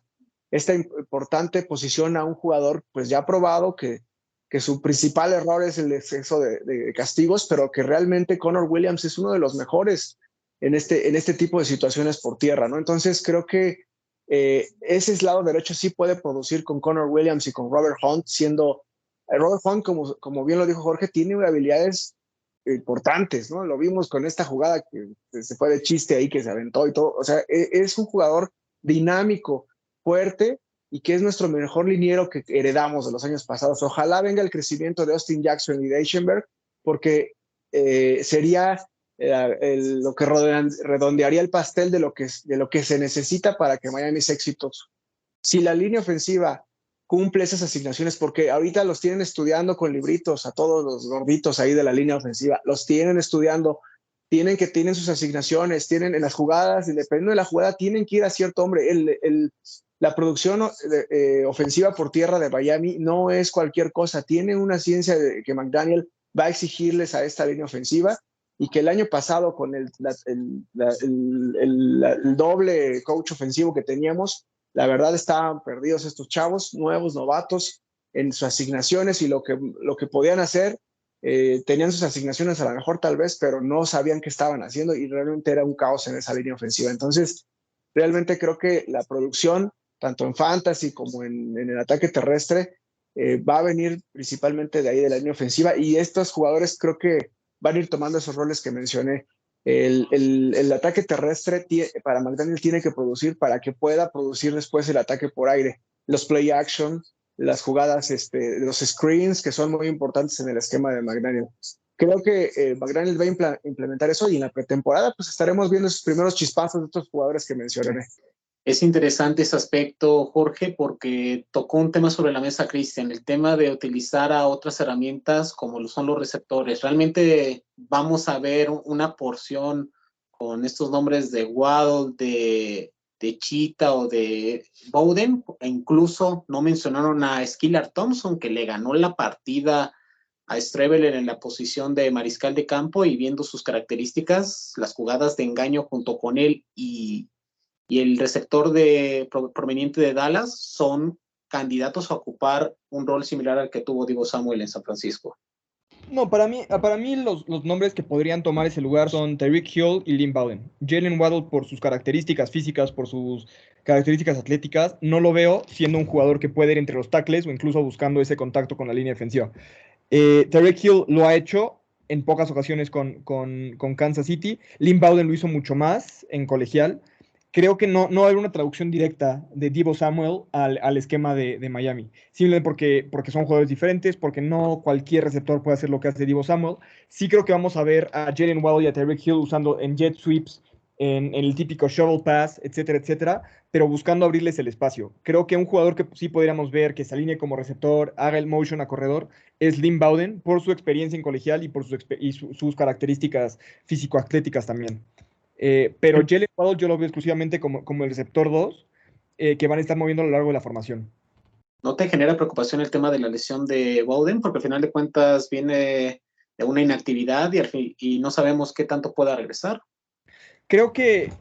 S3: importante posición a un jugador pues ya probado, que su principal error es el exceso de castigos, pero que realmente Connor Williams es uno de los mejores en este tipo de situaciones por tierra, ¿no? Entonces creo que ese lado derecho sí puede producir con Connor Williams y con Robert Hunt, siendo Robert Hunt, como bien lo dijo Jorge, tiene habilidades importantes, ¿no? Lo vimos con esta jugada que se fue de chiste ahí, que se aventó y todo. O sea, es un jugador dinámico, fuerte, y que es nuestro mejor liniero que heredamos de los años pasados. Ojalá venga el crecimiento de Austin Jackson y de Eichenberg, porque sería lo que redondearía el pastel de lo que se necesita para que Miami sea exitoso. Si la línea ofensiva cumple esas asignaciones, porque ahorita los tienen estudiando con libritos a todos los gorditos ahí de la línea ofensiva, los tienen estudiando, tienen sus asignaciones, tienen en las jugadas, y dependiendo de la jugada, tienen que ir a cierto hombre. La producción ofensiva por tierra de Miami no es cualquier cosa, tiene una ciencia que McDaniel va a exigirles a esta línea ofensiva, y que el año pasado con el doble coach ofensivo que teníamos, la verdad estaban perdidos estos chavos, nuevos, novatos, en sus asignaciones, y lo que podían hacer, tenían sus asignaciones a lo mejor tal vez, pero no sabían qué estaban haciendo, y realmente era un caos en esa línea ofensiva. Entonces, realmente creo que la producción, tanto en fantasy como en el ataque terrestre, va a venir principalmente de ahí, de la línea ofensiva, y estos jugadores creo que van a ir tomando esos roles que mencioné. El ataque terrestre para McDaniel tiene que producir para que pueda producir después el ataque por aire, los play action, las jugadas, los screens, que son muy importantes en el esquema de McDaniel. Creo que McDaniel va a implementar eso, y en la pretemporada pues estaremos viendo esos primeros chispazos de estos jugadores que mencioné.
S5: Es interesante ese aspecto, Jorge, porque tocó un tema sobre la mesa, Cristian, el tema de utilizar a otras herramientas como lo son los receptores. Realmente vamos a ver una porción con estos nombres de Waddle, de Cheetah o de Bowden, e incluso no mencionaron a Skylar Thompson, que le ganó la partida a Streveler en la posición de mariscal de campo, y viendo sus características, las jugadas de engaño junto con él y y el receptor proveniente de Dallas son candidatos a ocupar un rol similar al que tuvo Deebo Samuel en San Francisco.
S2: No, para mí los nombres que podrían tomar ese lugar son Tyreek Hill y Lynn Bowden. Jalen Waddle, por sus características físicas, por sus características atléticas, no lo veo siendo un jugador que puede ir entre los tackles o incluso buscando ese contacto con la línea defensiva. Tyreek Hill lo ha hecho en pocas ocasiones con Kansas City. Lynn Bowden lo hizo mucho más en colegial. Creo que no va a haber una traducción directa de Deebo Samuel al esquema de Miami. Simplemente porque son jugadores diferentes, porque no cualquier receptor puede hacer lo que hace Deebo Samuel. Sí creo que vamos a ver a Jalen Waddle y a Tyreek Hill usando en jet sweeps, en el típico shovel pass, etcétera, etcétera, pero buscando abrirles el espacio. Creo que un jugador que sí podríamos ver que se alinee como receptor, haga el motion a corredor, es Lynn Bowden, por su experiencia en colegial y por sus características físico-atléticas también. Pero Jalen Waddle yo lo veo exclusivamente como el receptor 2, que van a estar moviendo a lo largo de la formación.
S5: ¿No te genera preocupación el tema de la lesión de Bowden? Porque al final de cuentas viene de una inactividad y no sabemos qué tanto pueda regresar.
S2: Creo que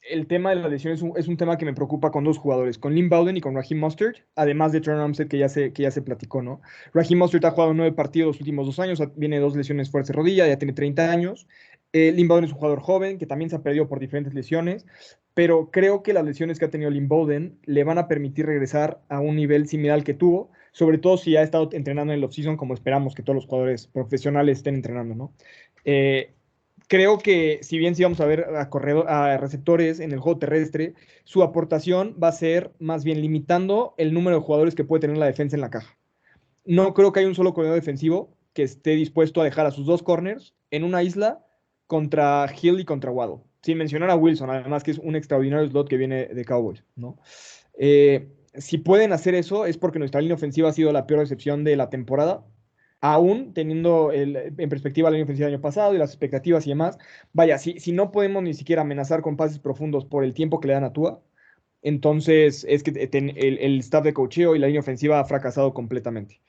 S2: el tema de la lesión es un tema que me preocupa con dos jugadores, con Lynn Bowden y con Raheem Mostert, además de Terron Armstead, que ya se platicó, ¿no? Raheem Mostert ha jugado 9 partidos los últimos 2 años, viene de 2 lesiones fuerza de rodilla, ya tiene 30 años. Lynn Bowden es un jugador joven que también se ha perdido por diferentes lesiones, pero creo que las lesiones que ha tenido Lynn Bowden le van a permitir regresar a un nivel similar al que tuvo, sobre todo si ha estado entrenando en el offseason, como esperamos que todos los jugadores profesionales estén entrenando, ¿no? Creo que si bien sí vamos a ver a receptores en el juego terrestre, su aportación va a ser más bien limitando el número de jugadores que puede tener la defensa en la caja. No creo que haya un solo corredor defensivo que esté dispuesto a dejar a sus dos corners en una isla contra Hill y contra Waddle. Sin mencionar a Wilson, además que es un extraordinario slot que viene de Cowboys, ¿no? Si pueden hacer eso es porque nuestra línea ofensiva ha sido la peor decepción de la temporada, aún teniendo en perspectiva la línea ofensiva del año pasado y las expectativas y demás. Vaya, si no podemos ni siquiera amenazar con pases profundos por el tiempo que le dan a Tua, entonces es que el staff de coacheo y la línea ofensiva ha fracasado completamente.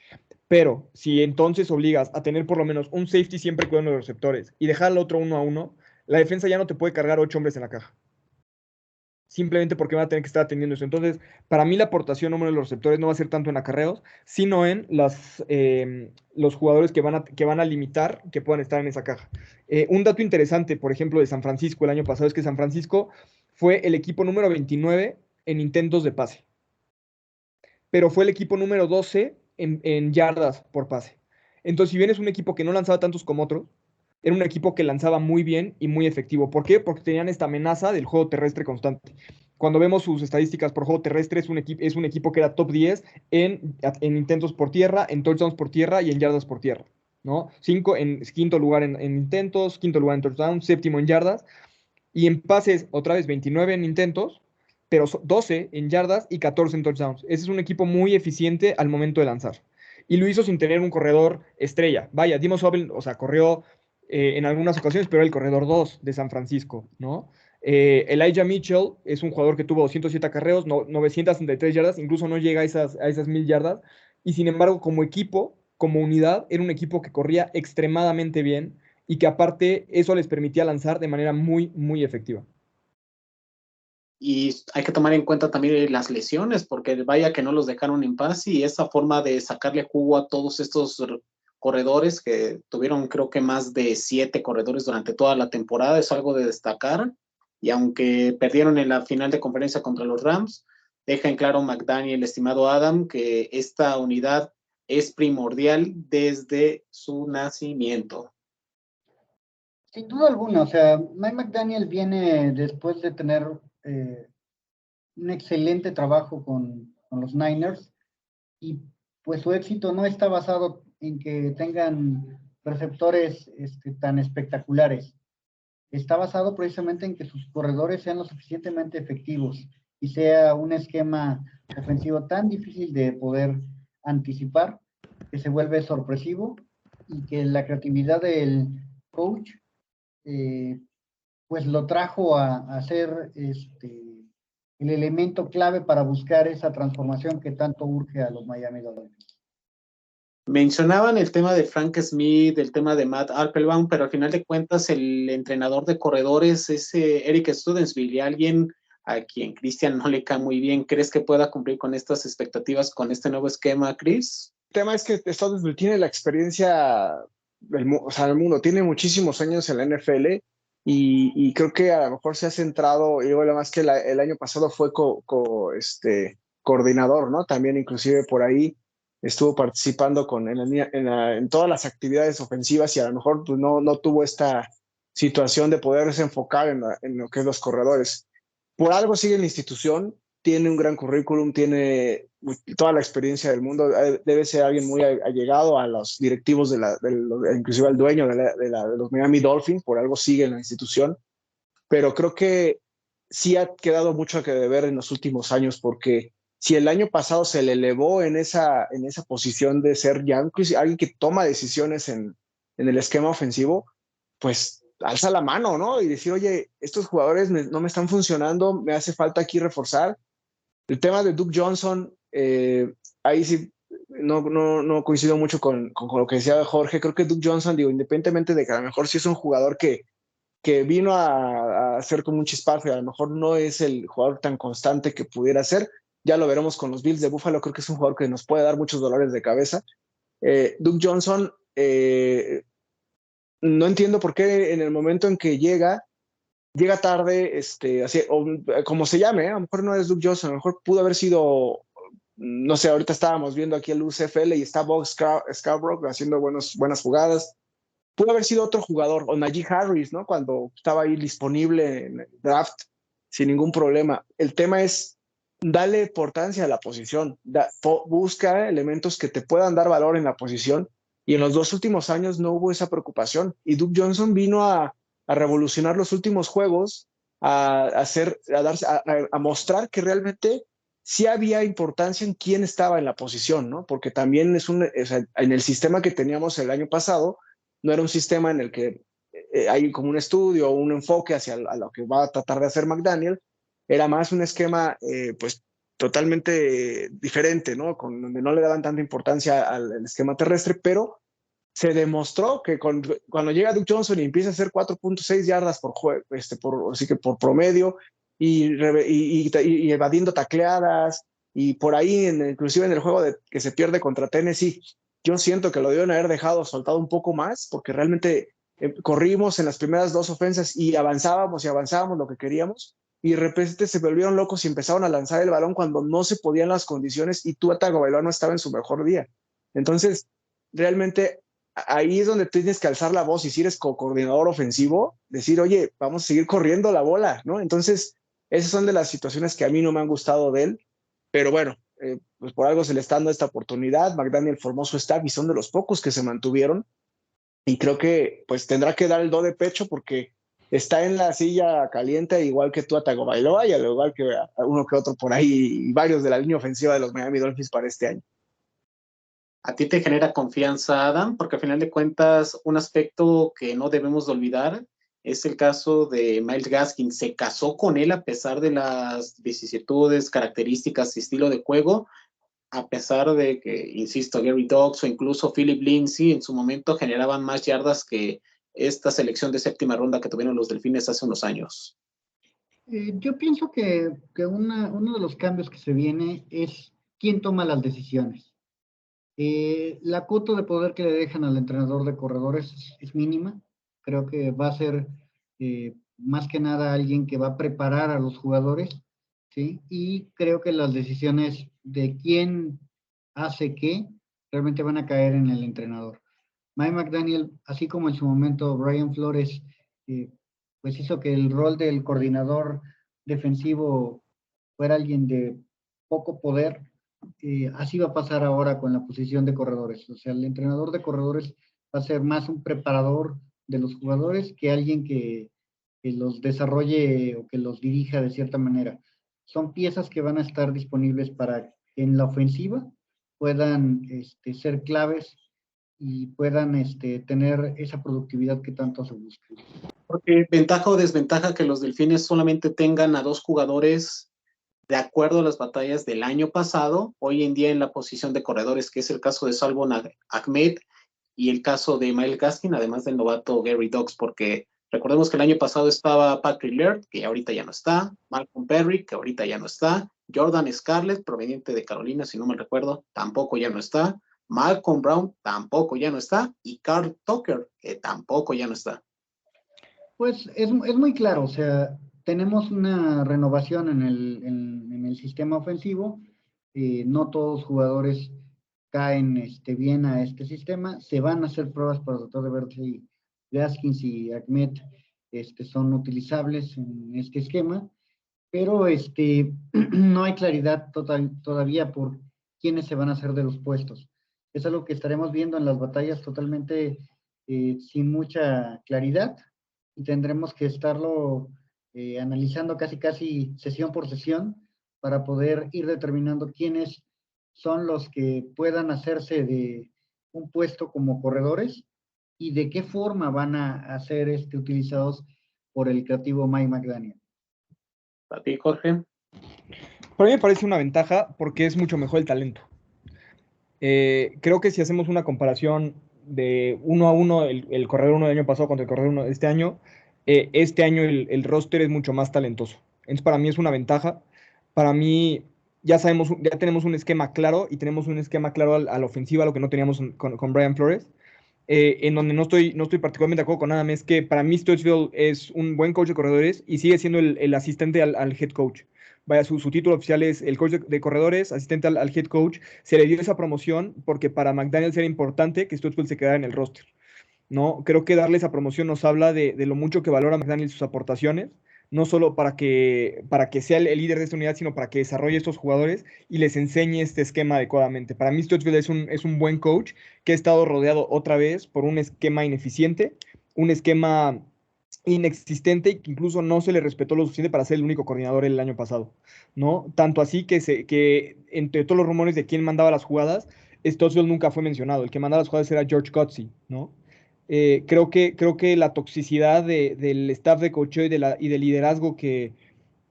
S2: Pero si entonces obligas a tener por lo menos un safety siempre cuidando los receptores y dejar al otro 1-1, la defensa ya no te puede cargar 8 hombres en la caja. Simplemente porque van a tener que estar atendiendo eso. Entonces, para mí la aportación número de los receptores no va a ser tanto en acarreos, sino en los jugadores que van a limitar que puedan estar en esa caja. Un dato interesante, por ejemplo, de San Francisco el año pasado es que San Francisco fue el equipo número 29 en intentos de pase, pero fue el equipo número 12 en yardas por pase. Entonces, si bien es un equipo que no lanzaba tantos como otros, era un equipo que lanzaba muy bien y muy efectivo. ¿Por qué? Porque tenían esta amenaza del juego terrestre constante. Cuando vemos sus estadísticas por juego terrestre, es un equipo que era top 10 en intentos por tierra, en touchdowns por tierra y en yardas por tierra, ¿no? Quinto lugar en intentos, quinto lugar en touchdowns, séptimo en yardas, y en pases, otra vez 29 en intentos, pero 12 en yardas y 14 en touchdowns. Ese es un equipo muy eficiente al momento de lanzar. Y lo hizo sin tener un corredor estrella. Vaya, Dimo Sobel, o sea, corrió en algunas ocasiones, pero era el corredor 2 de San Francisco, ¿no? Elijah Mitchell es un jugador que tuvo 207 acarreos, 963 yardas, incluso no llega a esas 1000 yardas, y sin embargo, como equipo, como unidad, era un equipo que corría extremadamente bien y que aparte eso les permitía lanzar de manera muy, muy efectiva.
S5: Y hay que tomar en cuenta también las lesiones, porque vaya que no los dejaron en paz, y esa forma de sacarle jugo a todos estos corredores que tuvieron, creo que más de 7 corredores durante toda la temporada, es algo de destacar. Y aunque perdieron en la final de conferencia contra los Rams, deja en claro McDaniel, estimado Adam, que esta unidad es primordial desde su nacimiento.
S1: Sin duda alguna, o sea, Mike McDaniel viene después de tener un excelente trabajo con los Niners, y pues su éxito no está basado en que tengan receptores tan espectaculares. Está basado precisamente en que sus corredores sean lo suficientemente efectivos y sea un esquema ofensivo tan difícil de poder anticipar que se vuelve sorpresivo, y que la creatividad del coach pues lo trajo a ser el elemento clave para buscar esa transformación que tanto urge a los Miami Dolphins.
S5: Mencionaban el tema de Frank Smith, el tema de Matt Applebaum, pero al final de cuentas el entrenador de corredores es Eric Studesville, y alguien a quien Cristian no le cae muy bien. ¿Crees que pueda cumplir con estas expectativas con este nuevo esquema, Chris?
S3: El tema es que Estados Unidos tiene la experiencia del mundo, tiene muchísimos años en la NFL y creo que a lo mejor se ha centrado, y digo, además que el año pasado fue coordinador, ¿no? También inclusive por ahí estuvo participando en todas las actividades ofensivas y a lo mejor pues, no tuvo esta situación de poderse enfocar en lo que es los corredores. Por algo sigue en la institución, tiene un gran currículum, tiene toda la experiencia del mundo, debe ser alguien muy allegado a los directivos, inclusive al dueño de los Miami Dolphins, por algo sigue en la institución, pero creo que sí ha quedado mucho que deber en los últimos años, porque si el año pasado se le elevó en esa posición de ser ya alguien que toma decisiones en el esquema ofensivo, pues alza la mano, ¿no? Y decir, oye, estos jugadores no me están funcionando, me hace falta aquí reforzar. El tema de Duke Johnson, ahí sí no coincido mucho con lo que decía Jorge. Creo que Duke Johnson, digo, independientemente de que a lo mejor sí es un jugador que vino a ser como un chispazo y a lo mejor no es el jugador tan constante que pudiera ser. Ya lo veremos con los Bills de Buffalo. Creo que es un jugador que nos puede dar muchos dolores de cabeza. Duke Johnson, no entiendo por qué en el momento en que llega tarde, así, o como se llame, a lo mejor no es Duke Johnson, a lo mejor pudo haber sido, no sé, ahorita estábamos viendo aquí el UCFL y está Bob Scarborough haciendo buenas jugadas. Pudo haber sido otro jugador, o Najee Harris, ¿no? Cuando estaba ahí disponible en el draft, sin ningún problema. El tema es, dale importancia a la posición, busca elementos que te puedan dar valor en la posición, y en los 2 últimos años no hubo esa preocupación, y Duke Johnson vino a revolucionar los últimos juegos, a mostrar que realmente sí había importancia en quién estaba en la posición, ¿no? Porque también en el sistema que teníamos el año pasado, no era un sistema en el que hay como un estudio o un enfoque hacia a lo que va a tratar de hacer McDaniel, era más un esquema pues totalmente diferente, ¿no? Donde no le daban tanta importancia al esquema terrestre, pero se demostró que cuando llega Duke Johnson y empieza a hacer 4.6 yardas por juego, así que por promedio, y evadiendo tacleadas, y por ahí, inclusive en el juego que se pierde contra Tennessee, yo siento que lo deben haber dejado soltado un poco más, porque realmente corrimos en las primeras 2 ofensas y avanzábamos lo que queríamos, y de repente se volvieron locos y empezaron a lanzar el balón cuando no se podían las condiciones, y Tua Tagovailoa no estaba en su mejor día. Entonces, realmente ahí es donde tienes que alzar la voz, y si eres coordinador ofensivo, decir, oye, vamos a seguir corriendo la bola, ¿no? Entonces, esas son de las situaciones que a mí no me han gustado de él, pero bueno, pues por algo se le está dando esta oportunidad. McDaniel formó su staff y son de los pocos que se mantuvieron, y creo que pues tendrá que dar el do de pecho, porque está en la silla caliente, igual que Tua Tagovailoa, y al igual que uno que otro por ahí, y varios de la línea ofensiva de los Miami Dolphins para este año.
S5: ¿A ti te genera confianza, Adam? Porque al final de cuentas, un aspecto que no debemos de olvidar es el caso de Myles Gaskin. Se casó con él a pesar de las vicisitudes, características y estilo de juego, a pesar de que, insisto, Gary Douglas o incluso Philip Lindsay en su momento generaban más yardas que esta selección de 7ª ronda que tuvieron los Delfines hace unos años.
S1: Yo pienso que uno de los cambios que se viene es quién toma las decisiones. La cuota de poder que le dejan al entrenador de corredores es mínima. Creo que va a ser más que nada alguien que va a preparar a los jugadores, ¿sí? Y creo que las decisiones de quién hace qué realmente van a caer en el entrenador. Mike McDaniel, así como en su momento Brian Flores, pues hizo que el rol del coordinador defensivo fuera alguien de poco poder. Así va a pasar ahora con la posición de corredores. O sea, el entrenador de corredores va a ser más un preparador de los jugadores que alguien que los desarrolle o que los dirija de cierta manera. Son piezas que van a estar disponibles para que en la ofensiva puedan ser claves y puedan tener esa productividad que tanto se busca.
S5: Porque ventaja o desventaja que los Delfines solamente tengan a 2 jugadores de acuerdo a las batallas del año pasado, hoy en día en la posición de corredores, que es el caso de Salvon Ahmed y el caso de Myles Gaskin, además del novato Gary Douglas, porque Recordemos que el año pasado estaba Patrick Laird, que ahorita ya no está, Malcolm Perry, que ahorita ya no está, Jordan Scarlett, proveniente de Carolina, si no me recuerdo, tampoco ya no está, Malcolm Brown tampoco ya no está, y Carl Tucker, que tampoco ya no está.
S1: Pues es muy claro, o sea, tenemos una renovación en el sistema ofensivo, no todos los jugadores caen bien a este sistema, se van a hacer pruebas para tratar de ver si Gaskins y Ahmed son utilizables en este esquema, pero no hay claridad todavía por quiénes se van a hacer de los puestos. Es algo que estaremos viendo en las batallas totalmente sin mucha claridad, y tendremos que estarlo analizando casi sesión por sesión para poder ir determinando quiénes son los que puedan hacerse de un puesto como corredores y de qué forma van a ser utilizados por el creativo Mike McDaniel.
S5: ¿Para ti, Jorge?
S2: Para mí me parece una ventaja porque es mucho mejor el talento. Creo que si hacemos una comparación de 1-1, el corredor 1 del año pasado contra el corredor 1 de este año el roster es mucho más talentoso. Entonces, para mí es una ventaja. Para mí, ya tenemos un esquema claro y tenemos un esquema claro a la ofensiva, lo que no teníamos con Brian Flores. En donde no estoy particularmente de acuerdo con Adam, es que para mí Studesville es un buen coach de corredores y sigue siendo el asistente al head coach. Vaya, su título oficial es el coach de corredores, asistente al head coach. Se le dio esa promoción porque para McDaniel era importante que Studesville se quedara en el roster, ¿no? Creo que darle esa promoción nos habla de lo mucho que valora McDaniel sus aportaciones, no solo para que sea el líder de esta unidad, sino para que desarrolle estos jugadores y les enseñe este esquema adecuadamente. Para mí Studesville es un buen coach que ha estado rodeado otra vez por un esquema ineficiente, un esquema inexistente y que incluso no se le respetó lo suficiente para ser el único coordinador el año pasado, ¿no? Tanto así que entre todos los rumores de quién mandaba las jugadas, Studesville nunca fue mencionado. El que mandaba las jugadas era George Coetzee, ¿no? Creo que la toxicidad del staff de coacheo y del liderazgo que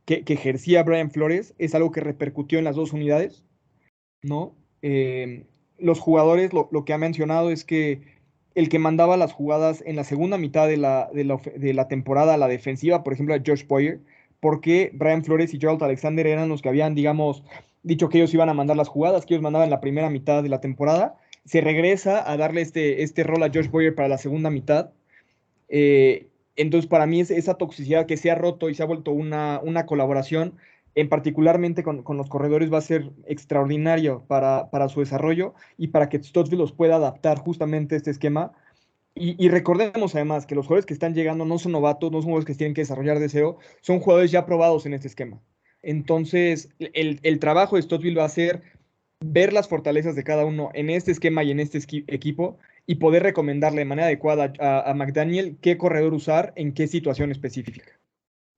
S2: ejercía Brian Flores es algo que repercutió en las dos unidades, ¿no? Los jugadores, lo que ha mencionado es que el que mandaba las jugadas en la segunda mitad de la temporada a la defensiva, por ejemplo, a Josh Boyer, porque Brian Flores y Gerald Alexander eran los que habían, digamos, dicho que ellos iban a mandar las jugadas, que ellos mandaban en la primera mitad de la temporada. Se regresa a darle este rol a Josh Boyer para la segunda mitad. Entonces, para mí, esa toxicidad que se ha roto y se ha vuelto una colaboración, en particularmente con los corredores, va a ser extraordinario para su desarrollo y para que Studesville los pueda adaptar justamente a este esquema. Y recordemos además que los jugadores que están llegando no son novatos, no son jugadores que se tienen que desarrollar de cero, son jugadores ya probados en este esquema. Entonces, el trabajo de Studesville va a ser ver las fortalezas de cada uno en este esquema y en este equipo y poder recomendarle de manera adecuada a McDaniel qué corredor usar en qué situación específica.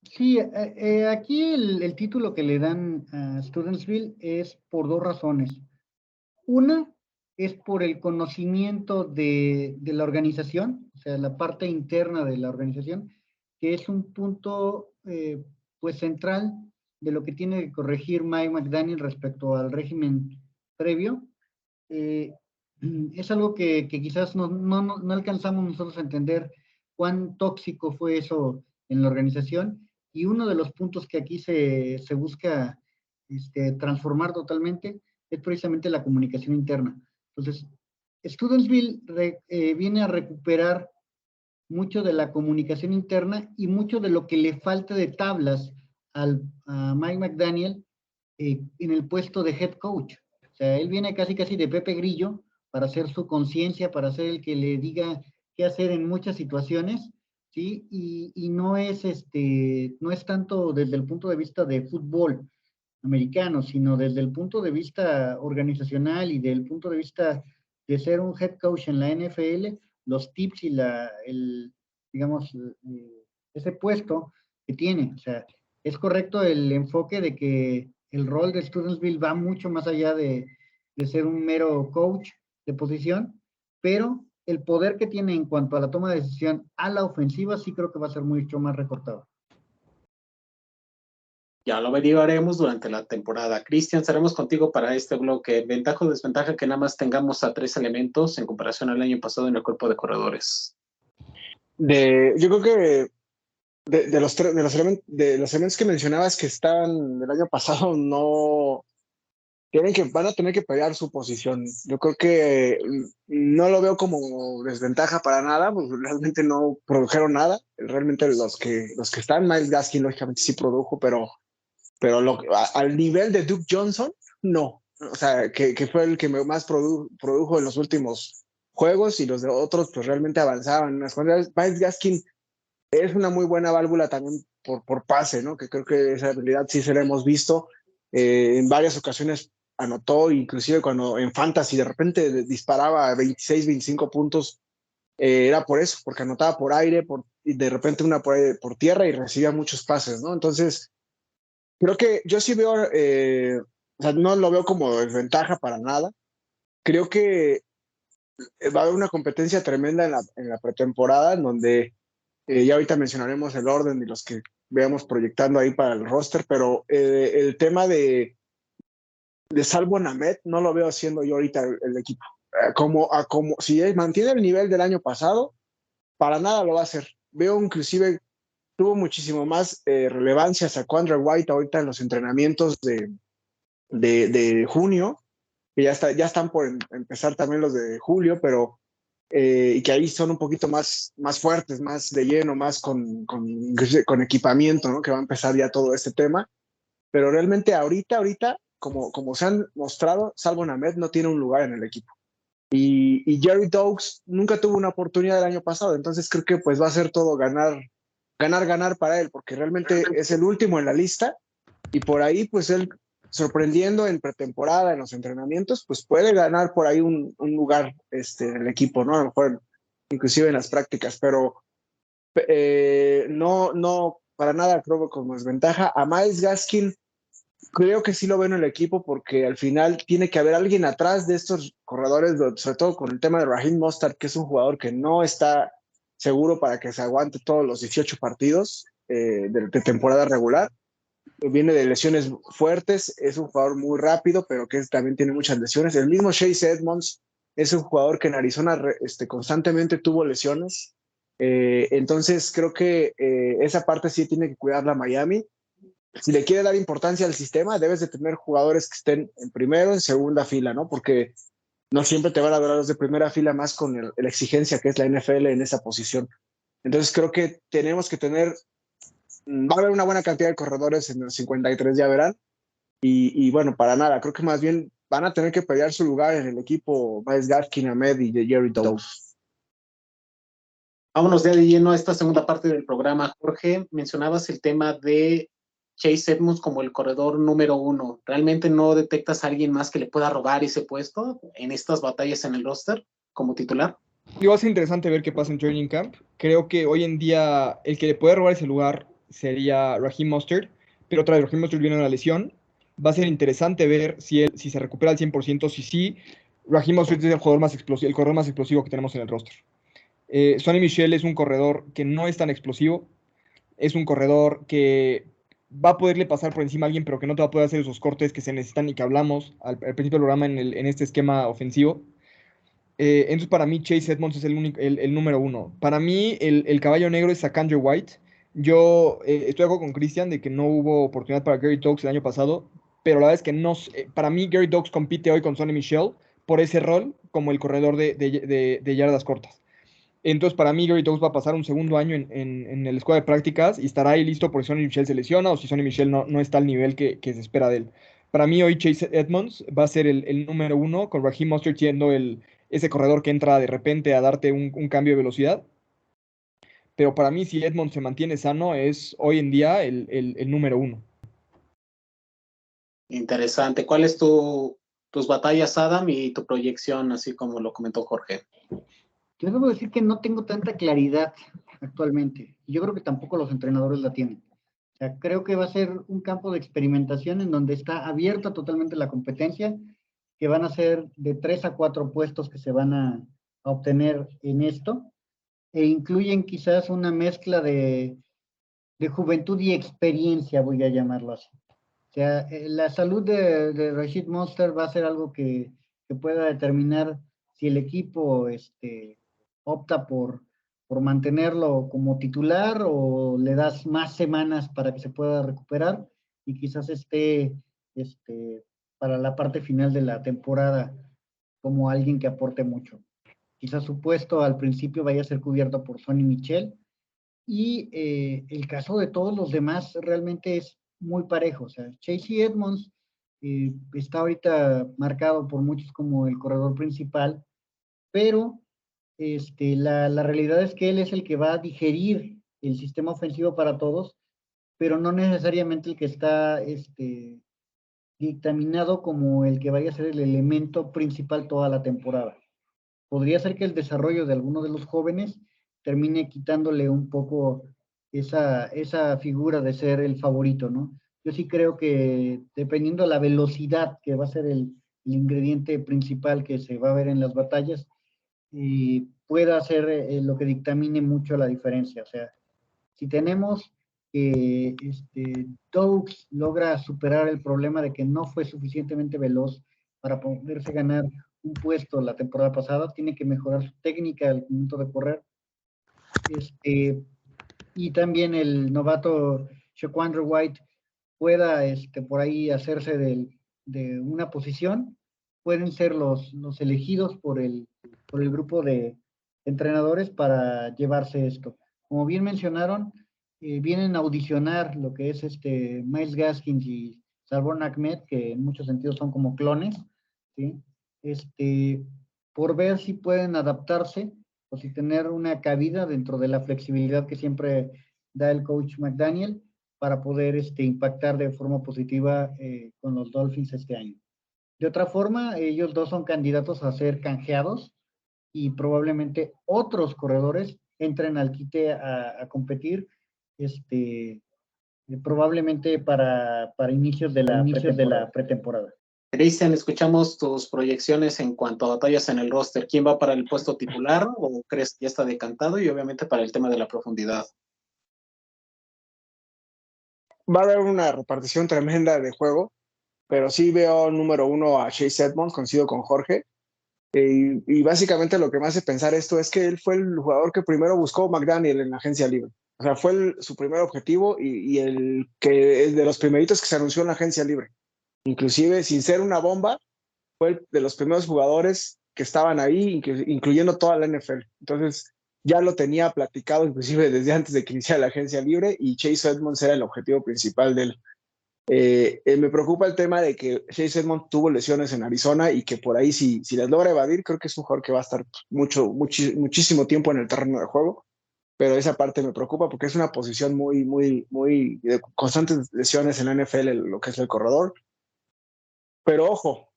S1: Sí, aquí el título que le dan a Studesville es por dos razones. Una es por el conocimiento de la organización, o sea, la parte interna de la organización, que es un punto pues central de lo que tiene que corregir Mike McDaniel respecto al régimen previo. Es algo que quizás no alcanzamos nosotros a entender cuán tóxico fue eso en la organización, y uno de los puntos que aquí se busca transformar totalmente es precisamente la comunicación interna. Entonces, Studesville viene a recuperar mucho de la comunicación interna y mucho de lo que le falta de tablas a Mike McDaniel en el puesto de head coach. O sea, él viene casi de Pepe Grillo para hacer su conciencia, para ser el que le diga qué hacer en muchas situaciones, ¿sí? Y no es tanto desde el punto de vista de fútbol americano, sino desde el punto de vista organizacional y del punto de vista de ser un head coach en la NFL, los tips y ese puesto que tiene. O sea, es correcto el enfoque de que el rol de Studesville va mucho más allá de ser un mero coach de posición, pero el poder que tiene en cuanto a la toma de decisión a la ofensiva sí creo que va a ser mucho más recortado.
S5: Ya lo averiguaremos durante la temporada. Cristian, estaremos contigo para este bloque. ¿Ventaja o desventaja que nada más tengamos a 3 elementos en comparación al año pasado en el cuerpo de corredores?
S3: Yo creo que de los elementos que mencionabas que estaban del año pasado, no van a tener que pelear su posición. Yo creo que no lo veo como desventaja para nada, pues realmente no produjeron nada. Realmente los que están, Miles Gaskin lógicamente sí produjo, pero al nivel de Duke Johnson, no. O sea, que fue el que más produjo en los últimos juegos, y los de otros pues realmente avanzaban. Miles Gaskin es una muy buena válvula también por pase, ¿no? Que creo que esa habilidad sí se la hemos visto. En varias ocasiones anotó, inclusive cuando en Fantasy de repente disparaba 26, 25 puntos, era por eso, porque anotaba por aire, y de repente una por tierra, y recibía muchos pases, ¿no? Entonces, creo que yo sí veo, o sea, no lo veo como desventaja para nada. Creo que va a haber una competencia tremenda en la pretemporada, en donde ya ahorita mencionaremos el orden de los que veamos proyectando ahí para el roster, pero el tema de Salvo Named no lo veo haciendo yo ahorita el equipo. Si él mantiene el nivel del año pasado, para nada lo va a hacer. Veo inclusive, tuvo muchísimo más relevancia, sacó Andrew White ahorita en los entrenamientos de junio, que ya están por empezar también los de julio, pero y que ahí son un poquito más fuertes, más de lleno, más con equipamiento, ¿no? Que va a empezar ya todo este tema. Pero realmente ahorita, como se han mostrado, Salvo Named no tiene un lugar en el equipo. Y Jerry Doaks nunca tuvo una oportunidad el año pasado, entonces creo que pues va a ser todo ganar para él, porque realmente es el último en la lista, y por ahí pues él, sorprendiendo en pretemporada, en los entrenamientos, pues puede ganar por ahí un lugar en el equipo, ¿no? A lo mejor inclusive en las prácticas, pero no, para nada creo que como desventaja. A Miles Gaskin creo que sí lo veo en el equipo, porque al final tiene que haber alguien atrás de estos corredores, sobre todo con el tema de Raheem Mostert, que es un jugador que no está seguro para que se aguante todos los 18 partidos de temporada regular. Viene de lesiones fuertes, es un jugador muy rápido, pero que también tiene muchas lesiones. El mismo Chase Edmonds es un jugador que en Arizona constantemente tuvo lesiones. Entonces creo que esa parte sí tiene que cuidarla Miami. Si le quiere dar importancia al sistema, debes de tener jugadores que estén en primero, en segunda fila, ¿no? Porque no siempre te van a dar los de primera fila, más con la exigencia que es la NFL en esa posición. Entonces creo que tenemos que tener, va a haber una buena cantidad de corredores en el 53, ya verán, y bueno, para nada, creo que más bien van a tener que pelear su lugar en el equipo Miles Gaskin, Ahmed y de Jerry Doaks.
S5: Vámonos ya de lleno a esta segunda parte del programa. Jorge, mencionabas el tema de Chase Edmonds como el corredor número 1. ¿Realmente no detectas a alguien más que le pueda robar ese puesto en estas batallas en el roster como titular?
S2: Y va a ser interesante ver qué pasa en Training Camp. Creo que hoy en día el que le puede robar ese lugar sería Raheem Mostert, pero otra vez Raheem Mostert viene de una lesión. Va a ser interesante ver si se recupera al 100%. Si sí, Raheem Mostert es el corredor más explosivo que tenemos en el roster. Sonny Michel es un corredor que no es tan explosivo. Es un corredor que va a poderle pasar por encima a alguien, pero que no te va a poder hacer esos cortes que se necesitan y que hablamos al principio del programa en este esquema ofensivo. Entonces, para mí, Chase Edmonds es el número 1. Para mí, el caballo negro es Sacandre White. Yo estoy de acuerdo con Christian de que no hubo oportunidad para Gary Doaks el año pasado, pero la verdad es que no, para mí, Gary Doaks compite hoy con Sonny Michel por ese rol como el corredor de yardas cortas. Entonces, para mí, Gary Doaks va a pasar un segundo año en el escuadra de prácticas y estará ahí listo por si Sonny Michel se lesiona o si Sonny Michel no está al nivel que se espera de él. Para mí, hoy Chase Edmonds va a ser el número 1, con Raheem Mostert siendo ese corredor que entra de repente a darte un cambio de velocidad. Pero para mí, si Edmonds se mantiene sano, es hoy en día el número 1.
S5: Interesante. ¿Cuál es tus batallas, Adam, y tu proyección, así como lo comentó Jorge?
S1: Yo debo decir que no tengo tanta claridad actualmente. Yo creo que tampoco los entrenadores la tienen. O sea, creo que va a ser un campo de experimentación en donde está abierta totalmente la competencia, que van a ser de 3 a 4 puestos que se van a obtener en esto, e incluyen quizás una mezcla de juventud y experiencia, voy a llamarlo así. O sea, la salud de Rashid Monster va a ser algo que pueda determinar si el equipo opta por por mantenerlo como titular o le das más semanas para que se pueda recuperar y quizás esté para la parte final de la temporada como alguien que aporte mucho? Quizás su puesto al principio vaya a ser cubierto por Sonny Michel y el caso de todos los demás realmente es muy parejo. O sea, Chase Edmonds está ahorita marcado por muchos como el corredor principal, pero la realidad es que él es el que va a digerir el sistema ofensivo para todos, pero no necesariamente el que está dictaminado como el que vaya a ser el elemento principal toda la temporada. Podría ser que el desarrollo de alguno de los jóvenes termine quitándole un poco esa figura de ser el favorito, ¿no? Yo sí creo que dependiendo de la velocidad que va a ser el ingrediente principal que se va a ver en las batallas, pueda ser lo que dictamine mucho la diferencia. O sea, si tenemos que Dogs logra superar el problema de que no fue suficientemente veloz para poderse ganar un puesto la temporada pasada, tiene que mejorar su técnica al momento de correr. Y también el novato Shaquandre White pueda por ahí hacerse de una posición, pueden ser los elegidos por el grupo de entrenadores para llevarse esto. Como bien mencionaron, vienen a audicionar lo que es Myles Gaskins y Salvon Ahmed, que en muchos sentidos son como clones, ¿sí? Por ver si pueden adaptarse o si tener una cabida dentro de la flexibilidad que siempre da el coach McDaniel para poder impactar de forma positiva con los Dolphins este año. De otra forma, ellos dos son candidatos a ser canjeados y probablemente otros corredores entren al quite a competir probablemente para inicios de la pretemporada.
S5: Cristian, escuchamos tus proyecciones en cuanto a batallas en el roster. ¿Quién va para el puesto titular o crees que ya está decantado? Y obviamente para el tema de la profundidad.
S3: Va a haber una repartición tremenda de juego, pero sí veo número 1 a Chase Edmonds, coincido con Jorge. Y básicamente lo que me hace pensar esto es que él fue el jugador que primero buscó McDaniel en la agencia libre. O sea, fue su primer objetivo y el que es de los primeritos que se anunció en la agencia libre. Inclusive, sin ser una bomba, fue de los primeros jugadores que estaban ahí, incluyendo toda la NFL. Entonces, ya lo tenía platicado inclusive desde antes de que iniciara la agencia libre y Chase Edmonds era el objetivo principal de él. Me preocupa el tema de que Chase Edmonds tuvo lesiones en Arizona y que por ahí si las logra evadir, creo que es un jugador que va a estar muchísimo tiempo en el terreno de juego, pero esa parte me preocupa porque es una posición muy de constantes lesiones en la NFL, lo que es el corredor. Pero ojo,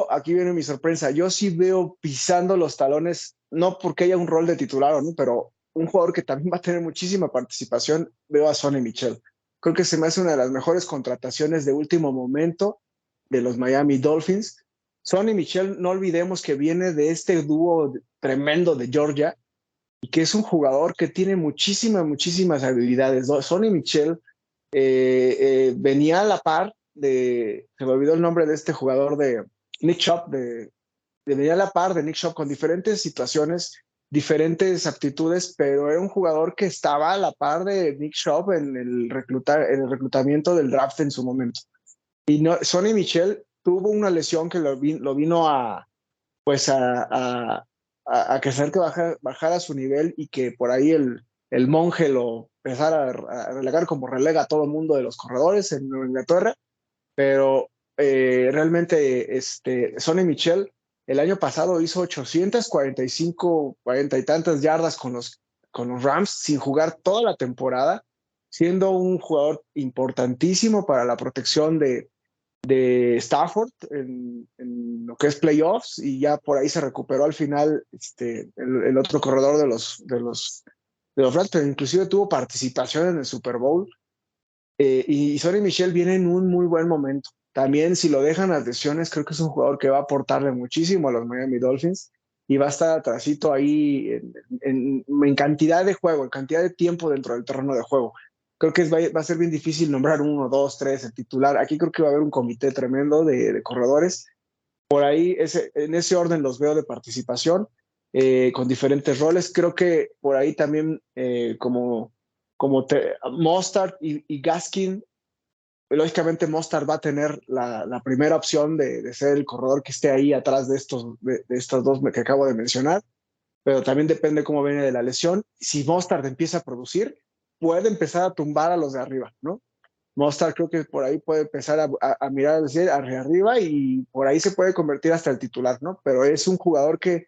S3: aquí viene mi sorpresa, yo sí veo pisando los talones, no porque haya un rol de titular o no, pero un jugador que también va a tener muchísima participación, veo a Sonny Michel. Creo que se me hace una de las mejores contrataciones de último momento de los Miami Dolphins. Sonny Michel, no olvidemos que viene de este dúo tremendo de Georgia y que es un jugador que tiene muchísimas habilidades. Sonny Michel venía a la par se me olvidó el nombre de este jugador de Nick Chubb, venía a la par de Nick Chubb con diferentes situaciones, diferentes aptitudes, pero era un jugador que estaba a la par de Nick Chubb en el reclutamiento del draft en su momento. Y Sonny Michel tuvo una lesión que lo vino a que hacer que bajara su nivel y que por ahí el monje lo empezara a relegar como relega a todo el mundo de los corredores en Nueva Inglaterra, pero realmente Sonny Michel el año pasado hizo 845, 40 y tantas yardas con los Rams sin jugar toda la temporada, siendo un jugador importantísimo para la protección de Stafford en lo que es playoffs, y ya por ahí se recuperó al final el otro corredor de los Rams, pero inclusive tuvo participación en el Super Bowl. Y Sonny Michel viene en un muy buen momento. También si lo dejan las lesiones, creo que es un jugador que va a aportarle muchísimo a los Miami Dolphins y va a estar atrasito ahí en cantidad de juego, en cantidad de tiempo dentro del terreno de juego. Creo que va a ser bien difícil nombrar 1, 2, 3 el titular. Aquí creo que va a haber un comité tremendo de corredores. Por ahí, en ese orden los veo de participación. con diferentes roles. Creo que por ahí también Mostard y Gaskin, lógicamente Mostard va a tener la primera opción de ser el corredor que esté ahí atrás de estos dos que acabo de mencionar, pero también depende cómo viene de la lesión. Si Mostard empieza a producir, puede empezar a tumbar a los de arriba, ¿no? Mostard creo que por ahí puede empezar a mirar hacia arriba y por ahí se puede convertir hasta el titular, ¿no? Pero es un jugador que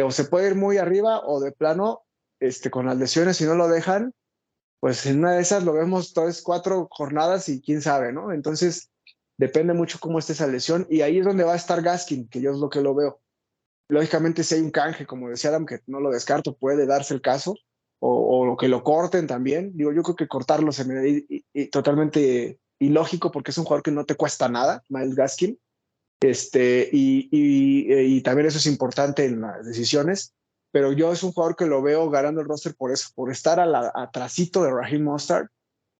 S3: o se puede ir muy arriba o de plano, con las lesiones, si no lo dejan, pues en una de esas lo vemos 3-4 jornadas y quién sabe, ¿no? Entonces, depende mucho cómo esté esa lesión y ahí es donde va a estar Gaskin, que yo es lo que lo veo. Lógicamente, si hay un canje, como decía Adam, que no lo descarto, puede darse el caso, o que lo corten también. Digo, yo creo que cortarlo se me da totalmente ilógico porque es un jugador que no te cuesta nada, Miles Gaskin. Y también eso es importante en las decisiones, pero yo es un jugador que lo veo ganando el roster por eso, por estar atrasito de Raheem Mostard,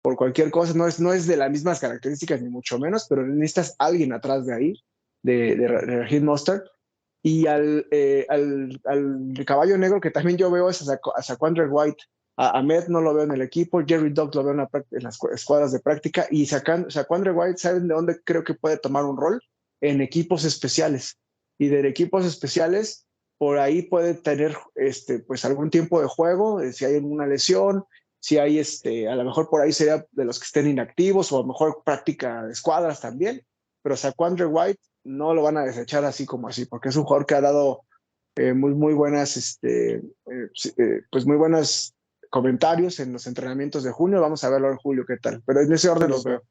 S3: por cualquier cosa, no es de las mismas características ni mucho menos, pero necesitas alguien atrás de ahí, de Raheem Mostard. Y al caballo negro que también yo veo es a Shaquandre White. A Ahmed no lo veo en el equipo, Jerry Dock lo veo en las escuadras de práctica, y Shaquandre White, ¿saben de dónde creo que puede tomar un rol? En equipos especiales. Y de equipos especiales, por ahí puede tener pues algún tiempo de juego, si hay alguna lesión, si hay a lo mejor por ahí sería de los que estén inactivos, o a lo mejor práctica de escuadras también, pero Shaquandre White no lo van a desechar así como así, porque es un jugador que ha dado muy buenas, pues muy buenos comentarios en los entrenamientos de junio. Vamos a verlo en julio qué tal, pero en ese orden los veo.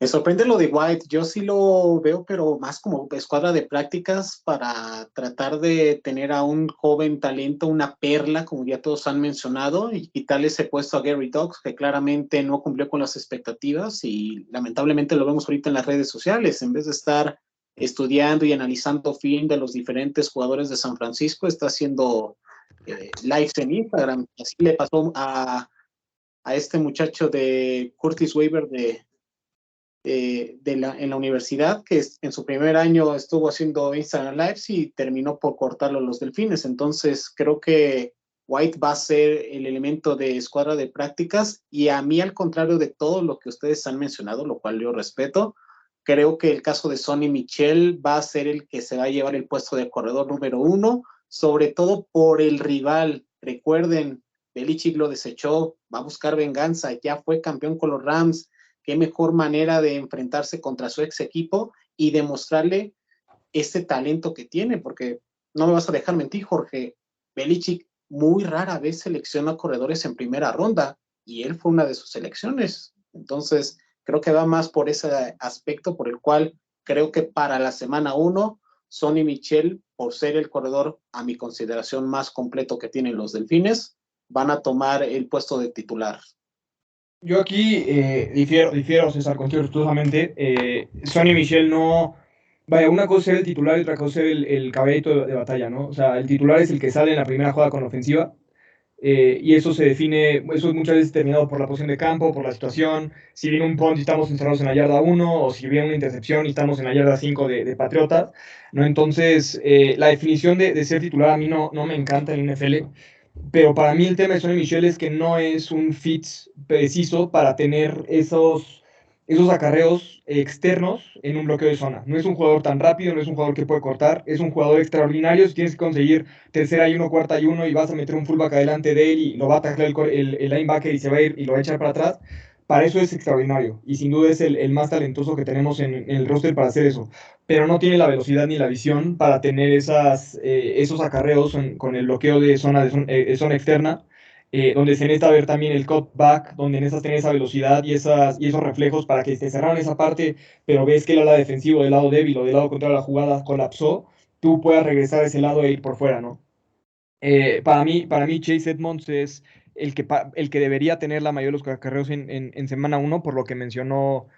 S5: Me sorprende lo de White, yo sí lo veo, pero más como escuadra de prácticas para tratar de tener a un joven talento, una perla, como ya todos han mencionado, y quitarle ese puesto a Gary Dock, que claramente no cumplió con las expectativas y lamentablemente lo vemos ahorita en las redes sociales. En vez de estar estudiando y analizando film de los diferentes jugadores de San Francisco, está haciendo lives en Instagram. Así le pasó a este muchacho de Curtis Weaver en la universidad, que en su primer año estuvo haciendo Instagram Lives y terminó por cortarlo los Delfines. Entonces creo que White va a ser el elemento de escuadra de prácticas, y a mí, al contrario de todo lo que ustedes han mencionado, lo cual yo respeto, creo que el caso de Sonny Michel va a ser el que se va a llevar el puesto de corredor número 1, sobre todo por el rival. Recuerden, Belichick lo desechó, va a buscar venganza, ya fue campeón con los Rams. Qué mejor manera de enfrentarse contra su ex equipo y demostrarle ese talento que tiene, porque no me vas a dejar mentir, Jorge, Belichick muy rara vez selecciona corredores en primera ronda, y él fue una de sus selecciones. Entonces, creo que va más por ese aspecto, por el cual creo que para la semana 1, Sonny Michel, por ser el corredor a mi consideración más completo que tienen los Delfines, van a tomar el puesto de titular.
S2: Yo aquí difiero, César, contigo respetuosamente. Sonny Michel no... Vaya, una cosa es ser el titular y otra cosa es ser el caballito de batalla, ¿no? O sea, el titular es el que sale en la primera jugada con la ofensiva, y eso se define, eso es muchas veces determinado por la posición de campo, por la situación, si viene un punt y estamos encerrados en la yarda 1, o si viene una intercepción y estamos en la yarda 5 de Patriotas, ¿no? Entonces, la definición de ser titular a mí no me encanta en el NFL. Pero para mí el tema de Sonny Michel es que no es un fit preciso para tener esos acarreos externos en un bloqueo de zona. No es un jugador tan rápido, no es un jugador que puede cortar, es un jugador extraordinario. Si tienes que conseguir tercera y 1, cuarta y 1 y vas a meter un fullback adelante de él y lo va a taclear el linebacker y se va a ir y lo va a echar para atrás, para eso es extraordinario. Y sin duda es el más talentoso que tenemos en el roster para hacer eso. Pero no tiene la velocidad ni la visión para tener esos acarreos con el bloqueo de zona externa, donde se necesita ver también el cutback, donde necesitas tener esa velocidad y esos reflejos para que te cerraran esa parte, pero ves que el ala defensivo del lado débil o del lado contrario de la jugada colapsó, tú puedas regresar a ese lado e ir por fuera, ¿no? Para mí Chase Edmonds es el que debería tener la mayoría de los acarreos en semana 1, por lo que mencionó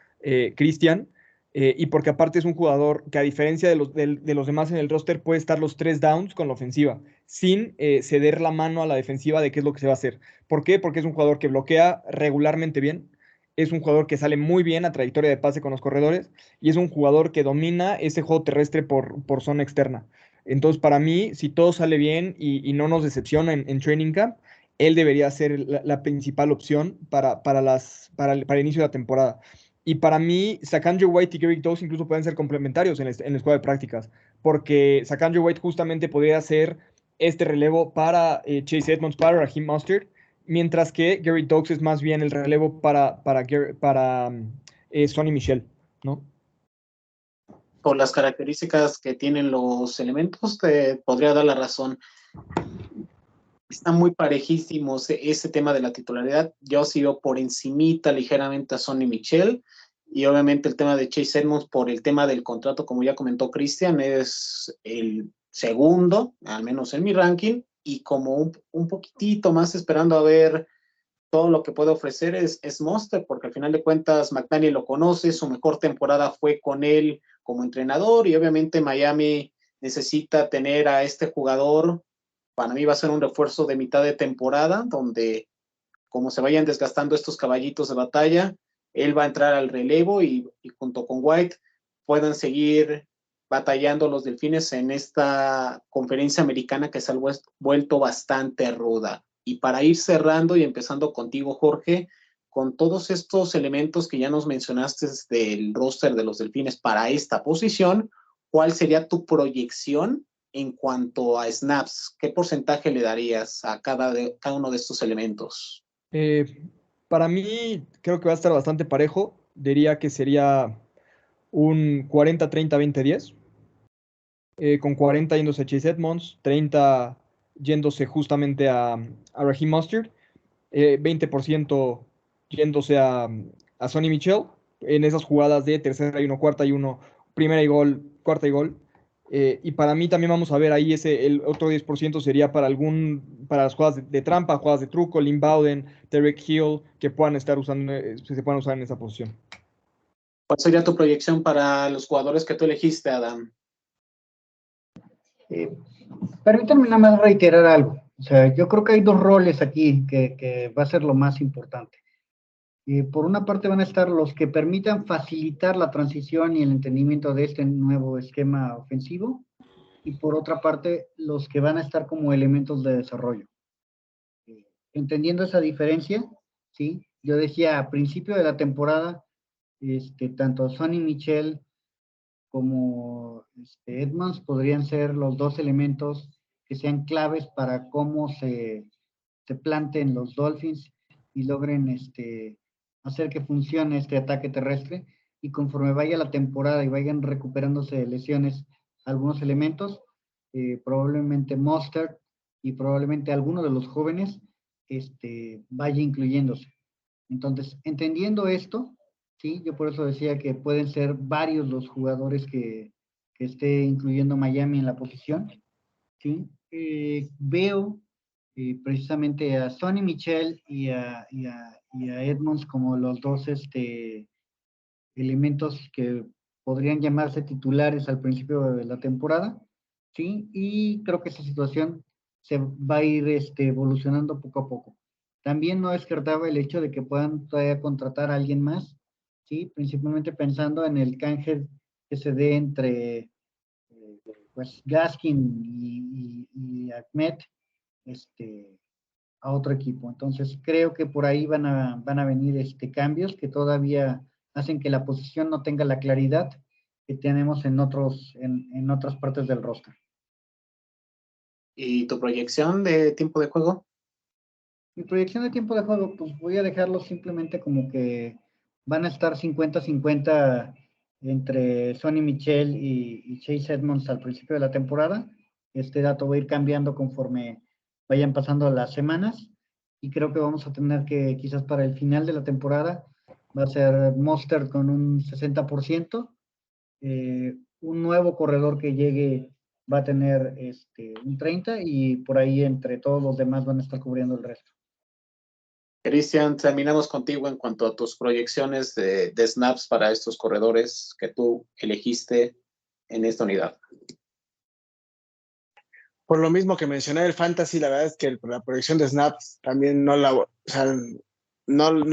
S2: Cristian. Y porque aparte es un jugador que, a diferencia de los demás en el roster, puede estar los 3 downs con la ofensiva, sin ceder la mano a la defensiva de qué es lo que se va a hacer. ¿Por qué? Porque es un jugador que bloquea regularmente bien, es un jugador que sale muy bien a trayectoria de pase con los corredores, y es un jugador que domina ese juego terrestre por zona externa. Entonces, para mí, si todo sale bien y no nos decepciona en Training Camp, él debería ser la principal opción para el inicio de la temporada. Y para mí, Sacandre White y Garrett Doaks incluso pueden ser complementarios en la escuadra de prácticas, porque Sacandre White justamente podría ser este relevo para Chase Edmonds, para Raheem Mostert, mientras que Garrett Doaks es más bien el relevo para Sonny Michel, ¿no?
S5: Por las características que tienen los elementos, te podría dar la razón. Están muy parejísimos ese tema de la titularidad. Yo sigo por encimita ligeramente a Sonny Michel, y obviamente el tema de Chase Edmonds por el tema del contrato, como ya comentó Cristian, es el segundo, al menos en mi ranking, y como un poquitito más esperando a ver todo lo que puede ofrecer es Mostert, porque al final de cuentas McDaniel lo conoce, su mejor temporada fue con él como entrenador, y obviamente Miami necesita tener a este jugador. Para mí va a ser un refuerzo de mitad de temporada, donde como se vayan desgastando estos caballitos de batalla, él va a entrar al relevo y junto con White puedan seguir batallando los Delfines en esta conferencia americana que se ha vuelto bastante ruda. Y para ir cerrando y empezando contigo, Jorge, con todos estos elementos que ya nos mencionaste del roster de los Delfines para esta posición, ¿cuál sería tu proyección en cuanto a snaps? ¿Qué porcentaje le darías a cada uno de estos elementos?
S2: Para mí, creo que va a estar bastante parejo. Diría que sería un 40-30-20-10, con 40 yéndose a Chase Edmonds, 30 yéndose justamente a Raheem Mostert, 20% yéndose a Sonny Michel en esas jugadas de tercera y uno, cuarta y uno, primera y gol, cuarta y gol. Y para mí también vamos a ver ahí el otro 10% sería para las jugadas de trampa, jugadas de truco, Lynn Bowden, Derek Hill, que puedan estar usando, se puedan usar en esa posición.
S5: ¿Cuál sería tu proyección para los jugadores que tú elegiste, Adam?
S1: Permítanme nada más reiterar algo. O sea, yo creo que hay dos roles aquí que va a ser lo más importante. Por una parte van a estar los que permitan facilitar la transición y el entendimiento de este nuevo esquema ofensivo, y por otra parte los que van a estar como elementos de desarrollo. Entendiendo esa diferencia, ¿sí? Yo decía a principio de la temporada, tanto Sonny Michel como Edmonds podrían ser los dos elementos que sean claves para cómo se planten los Dolphins y logren hacer que funcione este ataque terrestre. Y conforme vaya la temporada y vayan recuperándose de lesiones algunos elementos, probablemente Mostert y probablemente alguno de los jóvenes vaya incluyéndose. Entonces, entendiendo esto, sí, yo por eso decía que pueden ser varios los jugadores que esté incluyendo Miami en la posición, ¿sí? Veo precisamente a Sonny Michel y a Edmonds como los dos elementos que podrían llamarse titulares al principio de la temporada, ¿sí? Y creo que esa situación se va a ir evolucionando poco a poco. También no descartaba el hecho de que puedan todavía contratar a alguien más, ¿sí? Principalmente pensando en el canje que se dé entre pues Gaskin y Ahmed a otro equipo. Entonces creo que por ahí van a venir cambios que todavía hacen que la posición no tenga la claridad que tenemos en otras partes del roster.
S5: ¿Y tu proyección de tiempo de juego?
S1: Mi proyección de tiempo de juego, pues voy a dejarlo simplemente como que van a estar 50-50 entre Sonny Michel y Chase Edmonds al principio de la temporada. Este dato va a ir cambiando conforme vayan pasando las semanas, y creo que vamos a tener que quizás para el final de la temporada va a ser Mostert con un 60%, un nuevo corredor que llegue va a tener un 30%, y por ahí entre todos los demás van a estar cubriendo el resto.
S5: Cristian, terminamos contigo en cuanto a tus proyecciones de snaps para estos corredores que tú elegiste en esta unidad.
S3: Por lo mismo que mencioné el fantasy, la verdad es que la proyección de snaps también no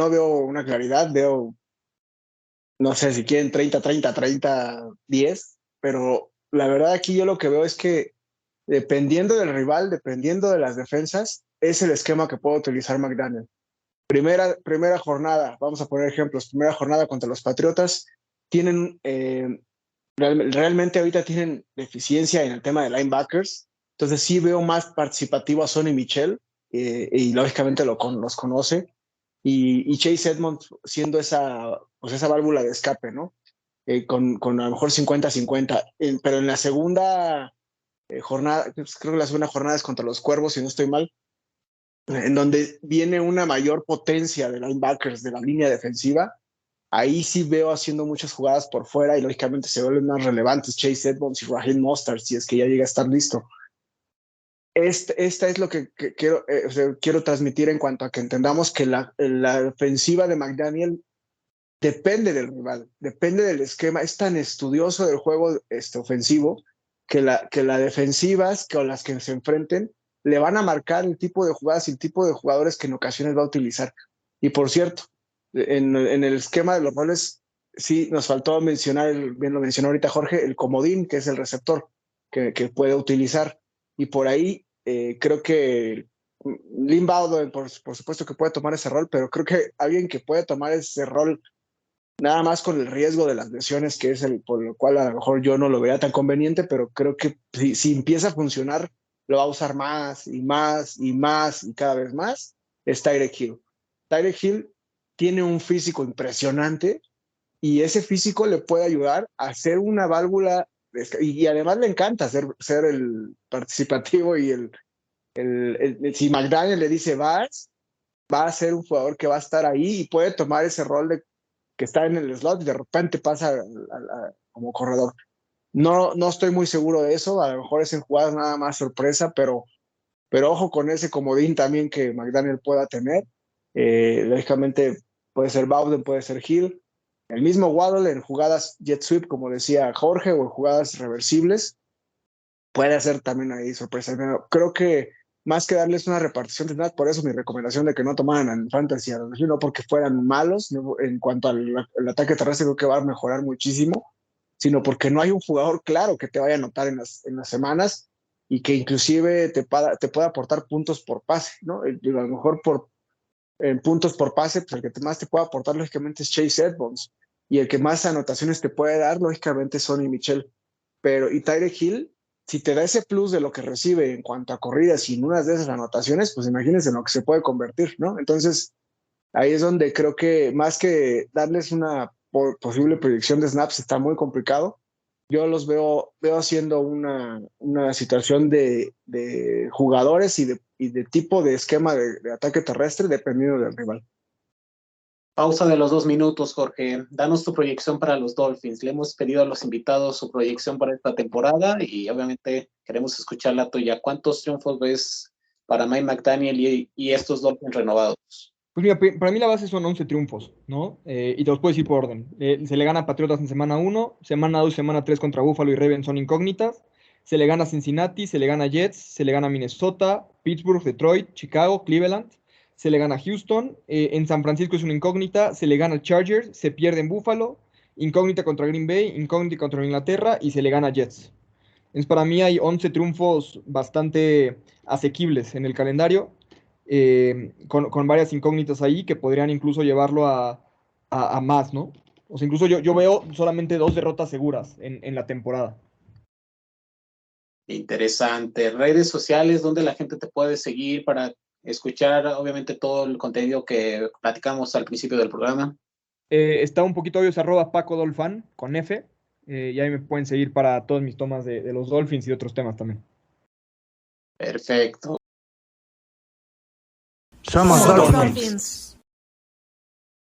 S3: veo una claridad, veo, no sé si quieren 30, 30, 30, 10, pero la verdad aquí yo lo que veo es que dependiendo del rival, dependiendo de las defensas, es el esquema que puede utilizar McDaniel. Primera jornada, vamos a poner ejemplos, primera jornada contra los Patriotas, tienen, realmente ahorita tienen deficiencia en el tema de linebackers, entonces sí veo más participativo a Sonny Michel, y lógicamente los conoce, y Chase Edmonds siendo esa válvula de escape, ¿no? Con a lo mejor 50-50, pero en la segunda jornada, pues creo que la segunda jornada es contra los Cuervos, si no estoy mal, en donde viene una mayor potencia de linebackers de la línea defensiva. Ahí sí veo haciendo muchas jugadas por fuera y lógicamente se vuelven más relevantes Chase Edmonds y Raheem Mostert si es que ya llega a estar listo. Esta es lo que quiero transmitir en cuanto a que entendamos que la ofensiva de McDaniel depende del rival, depende del esquema. Es tan estudioso del juego ofensivo que las defensivas con las que se enfrenten le van a marcar el tipo de jugadas y el tipo de jugadores que en ocasiones va a utilizar. Y por cierto, en el esquema de los roles, sí nos faltó mencionar, bien lo mencionó ahorita Jorge, el comodín, que es el receptor que puede utilizar. Y por ahí creo que Lynn Bowden, por supuesto que puede tomar ese rol, pero creo que alguien que puede tomar ese rol nada más con el riesgo de las lesiones, que es por lo cual a lo mejor yo no lo veía tan conveniente, pero creo que si empieza a funcionar, lo va a usar más y más y más y cada vez más, es Tyreek Hill. Tyreek Hill tiene un físico impresionante y ese físico le puede ayudar a ser una válvula, y además le encanta ser el participativo y si McDaniel le dice va a ser un jugador que va a estar ahí y puede tomar ese rol de que está en el slot y de repente pasa como corredor. No estoy muy seguro de eso, a lo mejor es en jugadas nada más sorpresa, pero ojo con ese comodín también que McDaniel pueda tener. Lógicamente puede ser Bowden, puede ser Hill, el mismo Waddle en jugadas jet sweep, como decía Jorge, o en jugadas reversibles, puede hacer también ahí sorpresa. Pero creo que más que darles una repartición de snaps, por eso mi recomendación de que no tomaran en fantasy, no porque fueran malos, no, en cuanto al ataque terrestre creo que va a mejorar muchísimo, sino porque no hay un jugador claro que te vaya a anotar en las semanas y que inclusive te pueda aportar puntos por pase, ¿no? A lo mejor en puntos por pase, pues el que más te puede aportar lógicamente es Chase Edmonds, y el que más anotaciones te puede dar lógicamente es Sonny Michel, y Tyreek Hill, si te da ese plus de lo que recibe en cuanto a corridas y en unas de esas anotaciones, pues imagínense en lo que se puede convertir, ¿no? Entonces, ahí es donde creo que más que darles una posible proyección de snaps está muy complicado. Yo los veo haciendo una situación de jugadores y de tipo de esquema de ataque terrestre dependiendo del rival.
S5: Pausa de los 2 minutos, Jorge. Danos tu proyección para los Dolphins. Le hemos pedido a los invitados su proyección para esta temporada y obviamente queremos escuchar la tuya. ¿Cuántos triunfos ves para Mike McDaniel y estos Dolphins renovados?
S2: Pues mira, para mí la base son 11 triunfos, ¿no? Y te los puedo decir por orden. Se le gana a Patriotas en semana 1, semana 2, semana 3 contra Buffalo y Ravens son incógnitas. Se le gana a Cincinnati, se le gana a Jets, se le gana a Minnesota, Pittsburgh, Detroit, Chicago, Cleveland. Se le gana a Houston, en San Francisco es una incógnita, se le gana a Chargers, se pierde en Buffalo, incógnita contra Green Bay, incógnita contra Inglaterra y se le gana a Jets. Entonces para mí hay 11 triunfos bastante asequibles en el calendario, con varias incógnitas ahí que podrían incluso llevarlo a más, ¿no? O sea, incluso yo veo solamente 2 derrotas seguras en la temporada.
S5: Interesante. Redes sociales, ¿dónde la gente te puede seguir para escuchar, obviamente, todo el contenido que platicamos al principio del programa?
S2: Está un poquito obvio, es @PacoDolfan con F. Y ahí me pueden seguir para todas mis tomas de los Dolphins y otros temas también.
S5: Perfecto.
S1: Somos Dolphins.